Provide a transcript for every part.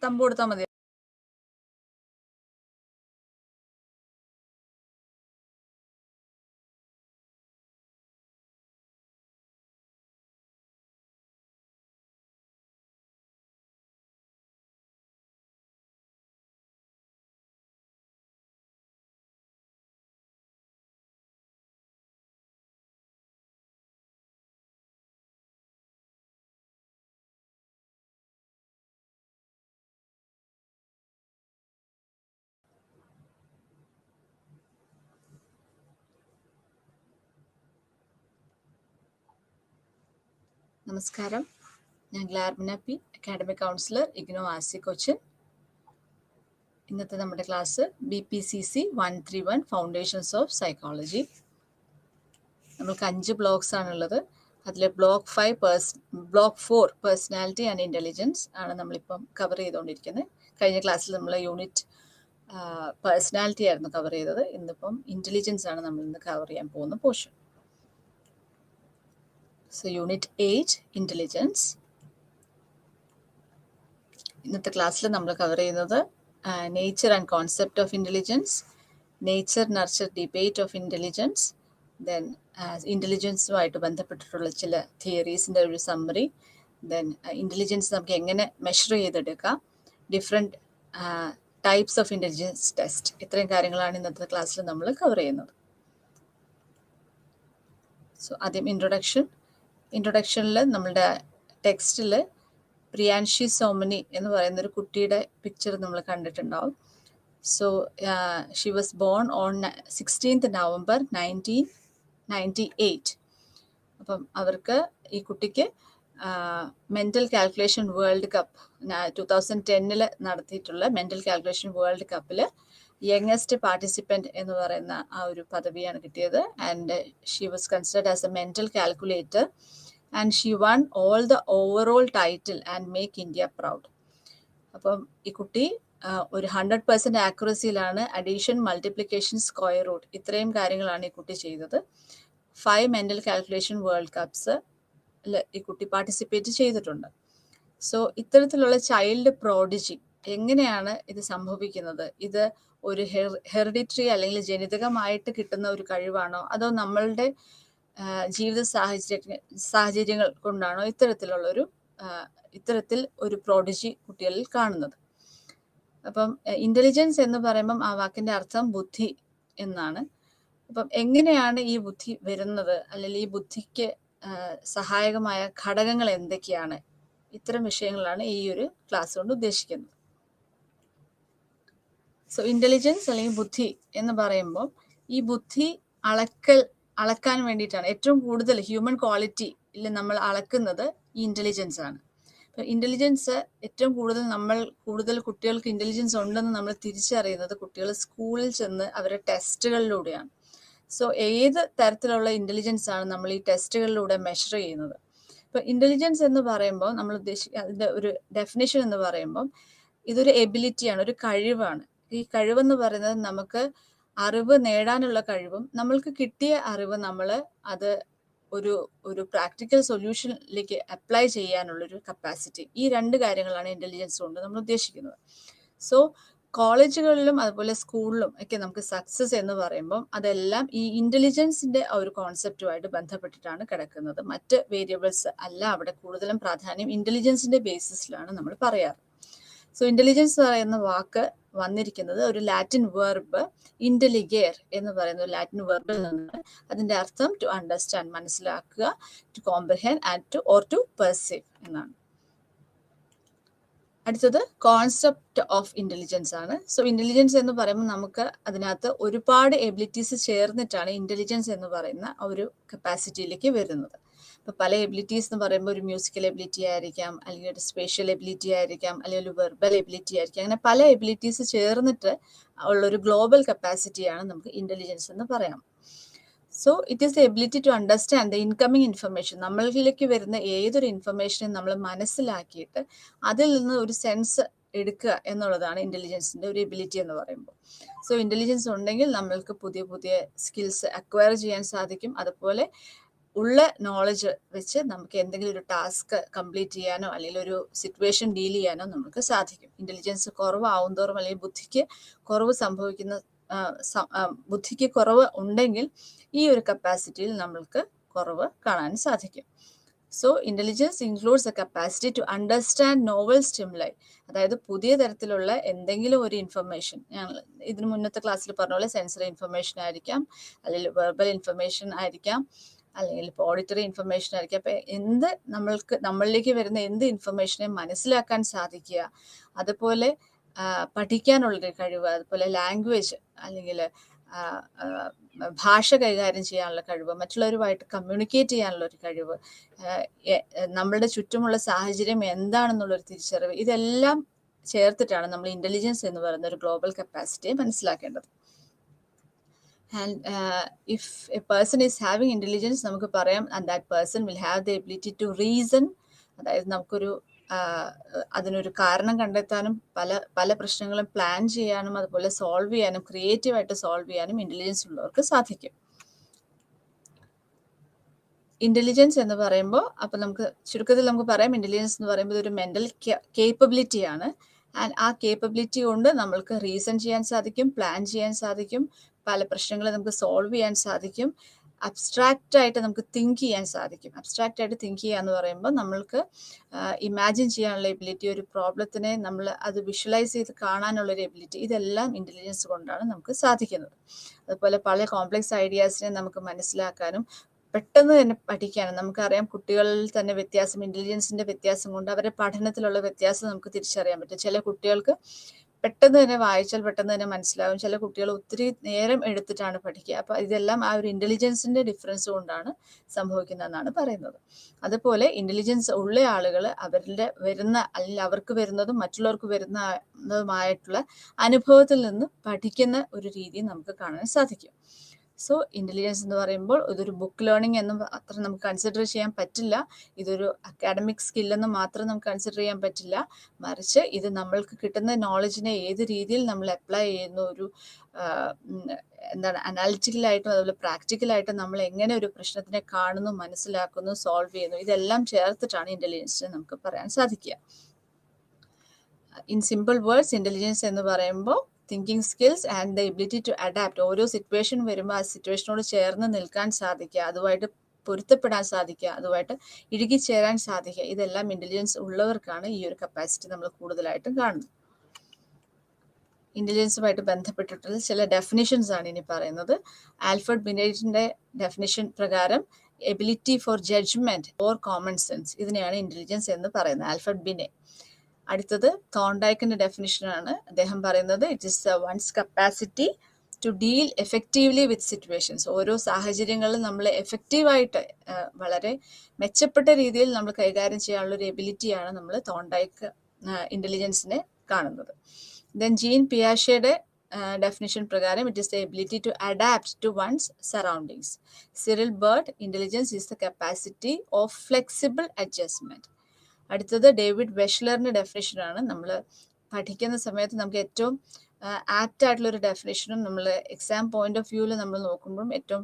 Thumb കൊടുത്താൽ മതി. നമസ്കാരം, ഞാൻ Glarmina P, academic counsellor, IGNOU RC Cochin. ഇന്നത്തെ നമ്മുടെ class BPCC 131 foundations of psychology. നമുക്ക് 5 ബ്ലോക്സ് ആണുള്ളത്. അതിൽ ബ്ലോക്ക് 4 പേഴ്സണാലിറ്റി ആൻഡ് ഇൻ്റലിജൻസ് ആണ് നമ്മളിപ്പം കവർ ചെയ്തുകൊണ്ടിരിക്കുന്നത്. കഴിഞ്ഞ ക്ലാസ്സിൽ നമ്മൾ യൂണിറ്റ് പേഴ്സണാലിറ്റി ആയിരുന്നു കവർ ചെയ്തത്. ഇന്നിപ്പം ഇൻ്റലിജൻസ് ആണ് നമ്മൾ ഇന്ന് കവർ ചെയ്യാൻ പോകുന്ന പോർഷൻ. So Unit 8 Intelligence. ഇന്നത്തെ ക്ലാസ്സിൽ നമ്മൾ കവർ ചെയ്യുന്നത് nature and concept of intelligence, nature nurture debate of intelligence, then ഇൻ്റലിജൻസുമായിട്ട് ബന്ധപ്പെട്ടിട്ടുള്ള ചില തിയറീസിൻ്റെ ഒരു സമ്മറി, ദെൻ ഇൻ്റലിജൻസ് നമുക്ക് എങ്ങനെ മെഷർ ചെയ്തെടുക്കാം, different types of intelligence test. ഇത്രയും കാര്യങ്ങളാണ് ഇന്നത്തെ ക്ലാസ്സിൽ നമ്മൾ കവർ ചെയ്യുന്നത്. സോ ആദ്യം ഇൻട്രൊഡക്ഷനിൽ നമ്മളുടെ ടെക്സ്റ്റിൽ പ്രിയാൻഷി സോമനി എന്ന് പറയുന്ന ഒരു കുട്ടിയുടെ പിക്ചർ നമ്മൾ കണ്ടിട്ടുണ്ടാവും. So she was born on 16th November 1998. അപ്പം ഈ കുട്ടിക്ക് മെൻ്റൽ കാൽക്കുലേഷൻ വേൾഡ് കപ്പ് 2010 നടത്തിയിട്ടുള്ള മെൻ്റൽ കാൽക്കുലേഷൻ വേൾഡ് കപ്പിൽ യങ്ങസ്റ്റ് പാർട്ടിസിപ്പൻറ്റ് എന്ന് പറയുന്ന ആ ഒരു പദവിയാണ് കിട്ടിയത്. And she was considered as A mental calculator and she one all the overall title and make India proud. അപ്പം ഈ കുട്ടി ഒരു 100% ആക്യുറസിയിലാണ് അഡീഷൻ, മൾട്ടിപ്ലിക്കേഷൻ, സ്ക്വയർ റൂട്ട് ഇത്രയും കാര്യങ്ങളാണ് ഈ കുട്ടി ചെയ്തത്. 5 മെൻ്റൽ കാൽക്കുലേഷൻ വേൾഡ് കപ്സ് ഈ കുട്ടി പാർട്ടിസിപ്പേറ്റ് ചെയ്തിട്ടുണ്ട്. സോ ഇത്തരത്തിലുള്ള ചൈൽഡ് പ്രോഡിജി എങ്ങനെയാണ് ഇത് സംഭവിക്കുന്നത്? ഇത് ഒരു ഹെറിഡിറ്ററി അല്ലെങ്കിൽ ജനിതകമായിട്ട് കിട്ടുന്ന ഒരു കഴിവാണോ, അതോ നമ്മളുടെ ജീവിത സാഹചര്യങ്ങൾ കൊണ്ടാണോ ഇത്തരത്തിൽ ഒരു പ്രോഡിജി കുട്ടികളിൽ കാണുന്നത്? അപ്പം ഇൻ്റലിജൻസ് എന്ന് പറയുമ്പം ആ വാക്കിൻ്റെ അർത്ഥം ബുദ്ധി എന്നാണ്. അപ്പം എങ്ങനെയാണ് ഈ ബുദ്ധി വരുന്നത്, അല്ലെങ്കിൽ ഈ ബുദ്ധിക്ക് സഹായകമായ ഘടകങ്ങൾ എന്തൊക്കെയാണ്? ഇത്തരം വിഷയങ്ങളാണ് ഈ ഒരു ക്ലാസ് കൊണ്ട് ഉദ്ദേശിക്കുന്നത്. സോ ഇൻ്റലിജൻസ് അല്ലെങ്കിൽ ബുദ്ധി എന്ന് പറയുമ്പോൾ ഈ ബുദ്ധി അളക്കാൻ വേണ്ടിയിട്ടാണ് ഏറ്റവും കൂടുതൽ ഹ്യൂമൻ ക്വാളിറ്റിയിൽ നമ്മൾ അളക്കുന്നത് ഈ ഇൻ്റലിജൻസ് ആണ്. അപ്പോൾ ഇൻ്റലിജൻസ് ഏറ്റവും കൂടുതൽ കുട്ടികൾക്ക് ഇൻ്റലിജൻസ് ഉണ്ടെന്ന് നമ്മൾ തിരിച്ചറിയുന്നത് കുട്ടികൾ സ്കൂളിൽ ചെന്ന് അവരുടെ ടെസ്റ്റുകളിലൂടെയാണ്. സോ ഏത് തരത്തിലുള്ള ഇൻ്റലിജൻസ് ആണ് നമ്മൾ ഈ ടെസ്റ്റുകളിലൂടെ മെഷർ ചെയ്യുന്നത്? ഇപ്പോൾ ഇൻ്റലിജൻസ് എന്ന് പറയുമ്പോൾ നമ്മൾ അതിൻ്റെ ഒരു ഡെഫിനേഷൻ എന്ന് പറയുമ്പോൾ ഇതൊരു എബിലിറ്റിയാണ്, ഒരു കഴിവാണ്. ഈ കഴിവെന്ന് പറയുന്നത് നമുക്ക് അറിവ് നേടാനുള്ള കഴിവും നമ്മൾക്ക് കിട്ടിയ അറിവ് അത് ഒരു പ്രാക്ടിക്കൽ സൊല്യൂഷനിലേക്ക് അപ്ലൈ ചെയ്യാനുള്ളൊരു കപ്പാസിറ്റി. ഈ 2 കാര്യങ്ങളാണ് ഇൻ്റലിജൻസ് കൊണ്ട് നമ്മൾ ഉദ്ദേശിക്കുന്നത്. സോ കോളേജുകളിലും അതുപോലെ സ്കൂളിലും ഒക്കെ നമുക്ക് സക്സസ് എന്ന് പറയുമ്പം അതെല്ലാം ഈ ഇൻ്റലിജൻസിൻ്റെ ആ ഒരു കോൺസെപ്റ്റുമായിട്ട് ബന്ധപ്പെട്ടിട്ടാണ് കിടക്കുന്നത്. മറ്റ് വേരിയബിൾസ് അല്ല അവിടെ കൂടുതലും പ്രാധാന്യം ഇൻ്റലിജൻസിൻ്റെ ബേസിസിലാണ് നമ്മൾ പറയാറ്. സോ ഇൻ്റലിജൻസ് പറയുന്ന വാക്ക് വന്നിരിക്കുന്നത് ഒരു ലാറ്റിൻ വെർബ് ഇൻ്റലിഗേർ എന്ന് പറയുന്ന ഒരു ലാറ്റിൻ വെർബിൽ നിന്നാണ്. അതിൻ്റെ അർത്ഥം ടു അണ്ടർസ്റ്റാൻഡ്, മനസ്സിലാക്കുക, to comprehend and to perceive എന്നാണ്. അടുത്തത് കോൺസെപ്റ്റ് ഓഫ് ഇൻ്റലിജൻസ് ആണ്. സോ ഇൻ്റലിജൻസ് എന്ന് പറയുമ്പോൾ നമുക്ക് അതിനകത്ത് ഒരുപാട് എബിലിറ്റീസ് ചേർന്നിട്ടാണ് ഇൻ്റലിജൻസ് എന്ന് പറയുന്ന ഒരു കപ്പാസിറ്റിയിലേക്ക് വരുന്നത്. ഇപ്പോൾ പല എബിലിറ്റീസ് എന്ന് പറയുമ്പോൾ ഒരു മ്യൂസിക്കൽ എബിലിറ്റി ആയിരിക്കാം, അല്ലെങ്കിൽ ഒരു സ്പേഷ്യൽ എബിലിറ്റി ആയിരിക്കാം, അല്ലെങ്കിൽ ഒരു വെർബൽ എബിലിറ്റി ആയിരിക്കാം. അങ്ങനെ പല എബിലിറ്റീസ് ചേർന്നിട്ട് ഉള്ളൊരു ഗ്ലോബൽ കപ്പാസിറ്റിയാണ് നമുക്ക് ഇൻ്റലിജൻസ് എന്ന് പറയാം. So it is the ability to understand the incoming information. നമ്മളിലേക്ക് വരുന്ന ഏതൊരു ഇൻഫർമേഷനും നമ്മൾ മനസ്സിലാക്കിയിട്ട് അതിൽ നിന്ന് ഒരു സെൻസ് എടുക്കുക എന്നുള്ളതാണ് ഇൻ്റലിജൻസിൻ്റെ ഒരു എബിലിറ്റി എന്ന് പറയുമ്പോൾ. സോ ഇൻ്റലിജൻസ് ഉണ്ടെങ്കിൽ നമ്മൾക്ക് പുതിയ സ്കിൽസ് അക്വയർ ചെയ്യാൻ സാധിക്കും. അതുപോലെ ഉള്ള നോളജ് വെച്ച് നമുക്ക് എന്തെങ്കിലും ഒരു ടാസ്ക് കംപ്ലീറ്റ് ചെയ്യാനോ അല്ലെങ്കിൽ ഒരു സിറ്റുവേഷൻ ഡീൽ ചെയ്യാനോ നമുക്ക് സാധിക്കും. ഇന്റലിജൻസ് കുറവാവും തോറും അല്ലെങ്കിൽ ബുദ്ധിക്ക് കുറവ് സംഭവിക്കുന്ന ബുദ്ധിക്ക് കുറവ് ഉണ്ടെങ്കിൽ ഈ ഒരു കപ്പാസിറ്റിയിൽ നമ്മൾക്ക് കുറവ് കാണാൻ സാധിക്കും. So intelligence includes a capacity to understand novel stimuli, അതായത് പുതിയ തരത്തിലുള്ള എന്തെങ്കിലും ഒരു ഇൻഫർമേഷൻ, ഞങ്ങൾ ഇതിന് മുന്നത്തെ ക്ലാസ്സിൽ പറഞ്ഞ പോലെ സെൻസറി ഇൻഫർമേഷൻ ആയിരിക്കാം, അല്ലെങ്കിൽ വെർബൽ ഇൻഫർമേഷൻ ആയിരിക്കാം, അല്ലെങ്കിൽ ഇപ്പോൾ ഓഡിറ്ററി ഇൻഫർമേഷൻ ആയിരിക്കും. അപ്പം നമ്മളിലേക്ക് വരുന്ന എന്ത് ഇൻഫർമേഷനെ മനസ്സിലാക്കാൻ സാധിക്കുക, അതുപോലെ പഠിക്കാനുള്ളൊരു കഴിവ്, അതുപോലെ ലാംഗ്വേജ് അല്ലെങ്കിൽ ഭാഷ കൈകാര്യം ചെയ്യാനുള്ള കഴിവ്, മറ്റുള്ളവരുമായിട്ട് കമ്മ്യൂണിക്കേറ്റ് ചെയ്യാനുള്ള ഒരു കഴിവ്, നമ്മളുടെ ചുറ്റുമുള്ള സാഹചര്യം എന്താണെന്നുള്ളൊരു തിരിച്ചറിവ്, ഇതെല്ലാം ചേർത്തിട്ടാണ് നമ്മൾ ഇന്റലിജൻസ് എന്ന് പറയുന്ന ഒരു ഗ്ലോബൽ കപ്പാസിറ്റിയെ മനസ്സിലാക്കേണ്ടത്. And if a person is having intelligence, നമുക്ക് പറയാം and that person will have the ability to reason, അതായത് നമുക്കൊരു അതിനൊരു കാരണം കണ്ടെത്താനും പല പ്രശ്നങ്ങളും പ്ലാൻ ചെയ്യാനും അതുപോലെ സോൾവ് ചെയ്യാനും ക്രിയേറ്റീവായിട്ട് സോൾവ് ചെയ്യാനും ഇന്റലിജൻസ് ഉള്ളവർക്ക് സാധിക്കും. ഇന്റലിജൻസ് എന്ന് പറയുമ്പോൾ അപ്പം നമുക്ക് ചുരുക്കത്തിൽ നമുക്ക് പറയാം, ഇന്റലിജൻസ് എന്ന് പറയുമ്പോൾ ഒരു മെന്റൽ കേപ്പബിലിറ്റിയാണ്. ആൻഡ് ആ കേപ്പബിലിറ്റി കൊണ്ട് നമ്മൾക്ക് റീസൺ ചെയ്യാൻ സാധിക്കും, പ്ലാൻ ചെയ്യാൻ സാധിക്കും, പല പ്രശ്നങ്ങളും നമുക്ക് സോൾവ് ചെയ്യാൻ സാധിക്കും, അബ്സ്ട്രാക്റ്റ് ആയിട്ട് നമുക്ക് തിങ്ക് ചെയ്യാൻ സാധിക്കും. അബ്സ്ട്രാക്റ്റ് ആയിട്ട് തിങ്ക് ചെയ്യുക എന്ന് പറയുമ്പോൾ നമ്മൾക്ക് ഇമാജിൻ ചെയ്യാനുള്ള എബിലിറ്റി, ഒരു പ്രോബ്ലത്തിനെ നമ്മൾ അത് വിഷ്വലൈസ് ചെയ്ത് കാണാനുള്ളൊരു എബിലിറ്റി, ഇതെല്ലാം ഇന്റലിജൻസ് കൊണ്ടാണ് നമുക്ക് സാധിക്കുന്നത്. അതുപോലെ പല കോംപ്ലക്സ് ഐഡിയാസിനെ നമുക്ക് മനസ്സിലാക്കാനും പെട്ടെന്ന് തന്നെ പഠിക്കാനും, നമുക്കറിയാം കുട്ടികളിൽ തന്നെ വ്യത്യാസം, ഇന്റലിജൻസിന്റെ വ്യത്യാസം കൊണ്ട് അവരുടെ പഠനത്തിലുള്ള വ്യത്യാസം നമുക്ക് തിരിച്ചറിയാൻ പറ്റും. ചില കുട്ടികൾക്ക് പെട്ടെന്ന് തന്നെ വായിച്ചാൽ പെട്ടെന്ന് തന്നെ മനസ്സിലാവും, ചില കുട്ടികൾ ഒത്തിരി നേരം എടുത്തിട്ടാണ് പഠിക്കുക. അപ്പൊ ഇതെല്ലാം ആ ഒരു ഇന്റലിജൻസിന്റെ ഡിഫറൻസ് കൊണ്ടാണ് സംഭവിക്കുന്നതെന്നാണ് പറയുന്നത്. അതുപോലെ ഇന്റലിജൻസ് ഉള്ള ആളുകൾ അവരുടെ അല്ലെങ്കിൽ അവർക്ക് വരുന്നതും മറ്റുള്ളവർക്ക് വരുന്നതുമായിട്ടുള്ള അനുഭവത്തിൽ നിന്ന് പഠിക്കുന്ന ഒരു രീതി നമുക്ക് കാണാൻ സാധിക്കും. സോ ഇന്റലിജൻസ് എന്ന് പറയുമ്പോൾ ഇതൊരു ബുക്ക് ലേണിംഗ് എന്നും അത്ര നമുക്ക് കൺസിഡർ ചെയ്യാൻ പറ്റില്ല, ഇതൊരു അക്കാഡമിക് സ്കില്ലെന്ന് മാത്രം നമുക്ക് കൺസിഡർ ചെയ്യാൻ പറ്റില്ല. മറിച്ച് ഇത് നമ്മൾക്ക് കിട്ടുന്ന നോളജിനെ ഏത് രീതിയിൽ നമ്മൾ അപ്ലൈ ചെയ്യുന്നു, ഒരു അനാലിറ്റിക്കലായിട്ടും അതുപോലെ പ്രാക്ടിക്കലായിട്ടും നമ്മൾ എങ്ങനെ ഒരു പ്രശ്നത്തിനെ കാണുന്നു, മനസ്സിലാക്കുന്നു, സോൾവ് ചെയ്യുന്നു, ഇതെല്ലാം ചേർത്തിട്ടാണ് ഇന്റലിജൻസിനെ നമുക്ക് പറയാൻ സാധിക്കുക. ഇൻ സിമ്പിൾ വേർഡ്സ്, ഇന്റലിജൻസ് എന്ന് പറയുമ്പോൾ thinking skills and the ability to adapt, ഓരോ സിറ്റുവേഷൻ വരുമ്പോൾ ആ സിറ്റുവേഷനോട് ചേർന്ന് നിൽക്കാൻ സാധിക്കുക, അതുമായിട്ട് പൊരുത്തപ്പെടാൻ സാധിക്കുക, അതുമായിട്ട് ഇഴുകിച്ചേരാൻ സാധിക്കുക, ഇതെല്ലാം ഇന്റലിജൻസ് ഉള്ളവർക്കാണ് ഈ ഒരു കപ്പാസിറ്റി നമ്മൾ കൂടുതലായിട്ടും കാണുന്നത്. ഇന്റലിജൻസുമായിട്ട് ബന്ധപ്പെട്ടിട്ടുള്ള ചില ഡെഫിനിഷൻസ് ആണ് ഇനി പറയുന്നത്. ആൽഫ്രഡ് ബിനെറ്റിന്റെ ഡെഫിനിഷൻ പ്രകാരം ability for judgement or common sense, ഇതിനെയാണ് ഇന്റലിജൻസ് എന്ന് പറയുന്നത്, ആൽഫ്രഡ് ബിനെ. അടുത്തത് തോണ്ടൈക്കിന്റെ ഡെഫിനിഷനാണ്. അദ്ദേഹം പറയുന്നത് it is one's capacity to deal effectively with situations, ഓരോ സാഹചര്യങ്ങളിലും നമ്മൾ എഫക്റ്റീവായിട്ട് വളരെ മെച്ചപ്പെട്ട രീതിയിൽ നമ്മൾ കൈകാര്യം ചെയ്യാനുള്ള ഒരു എബിലിറ്റിയാണ് നമ്മൾ തോണ്ടൈക്ക് ഇന്റലിജൻസിനെ കാണുന്നത്. ദെൻ ജീൻ പിയാഷെയുടെ ഡെഫിനിഷൻ പ്രകാരം it is the ability to adapt to one's surroundings. Cyril Burt, intelligence is the capacity of flexible adjustment. അടുത്തത് ഡേവിഡ് വെഷ്ലറിന്റെ ഡെഫിനിഷനാണ്. നമ്മൾ പഠിക്കുന്ന സമയത്ത് നമുക്ക് ഏറ്റവും ആപ്റ്റ് ആയിട്ടുള്ള ഒരു ഡെഫിനിഷനും നമ്മൾ എക്സാം പോയിന്റ് ഓഫ് വ്യൂവിൽ നമ്മൾ നോക്കുമ്പോഴും ഏറ്റവും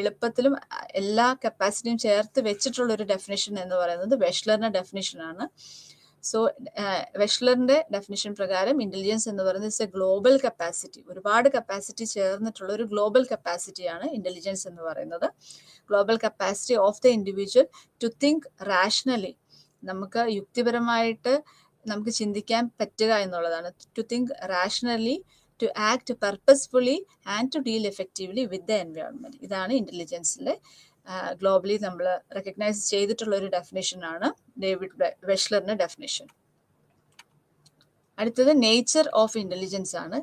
എളുപ്പത്തിലും എല്ലാ കപ്പാസിറ്റിയും ചേർത്ത് വെച്ചിട്ടുള്ള ഒരു ഡെഫിനിഷൻ എന്ന് പറയുന്നത് വെഷ്ലറിന്റെ ഡെഫിനിഷനാണ്. സോ വെഷ്ലറിന്റെ ഡെഫിനിഷൻ പ്രകാരം ഇന്റലിജൻസ് എന്ന് പറയുന്നത് ഇറ്റ്സ് എ ഗ്ലോബൽ കപ്പാസിറ്റി, ഒരുപാട് കപ്പാസിറ്റി ചേർന്നിട്ടുള്ള ഒരു ഗ്ലോബൽ കപ്പാസിറ്റിയാണ് ഇന്റലിജൻസ് എന്ന് പറയുന്നത്. Global capacity of the individual to think rationally, നമുക്ക് യുക്തിപരമായിട്ട് നമുക്ക് ചിന്തിക്കാൻ പറ്റുക എന്നുള്ളതാണ്. To think rationally, to act purposefully and to deal effectively with the environment. ഇതാണ് ഇന്റലിജൻസിലെ ഗ്ലോബലി നമ്മൾ റെക്കഗ്നൈസ് ചെയ്തിട്ടുള്ള ഒരു ഡെഫിനേഷനാണ് ഡേവിഡ് വെഷ്ലറിന്റെ ഡെഫിനേഷൻ. അടുത്തത് നേച്ചർ ഓഫ് ഇന്റലിജൻസ് ആണ്.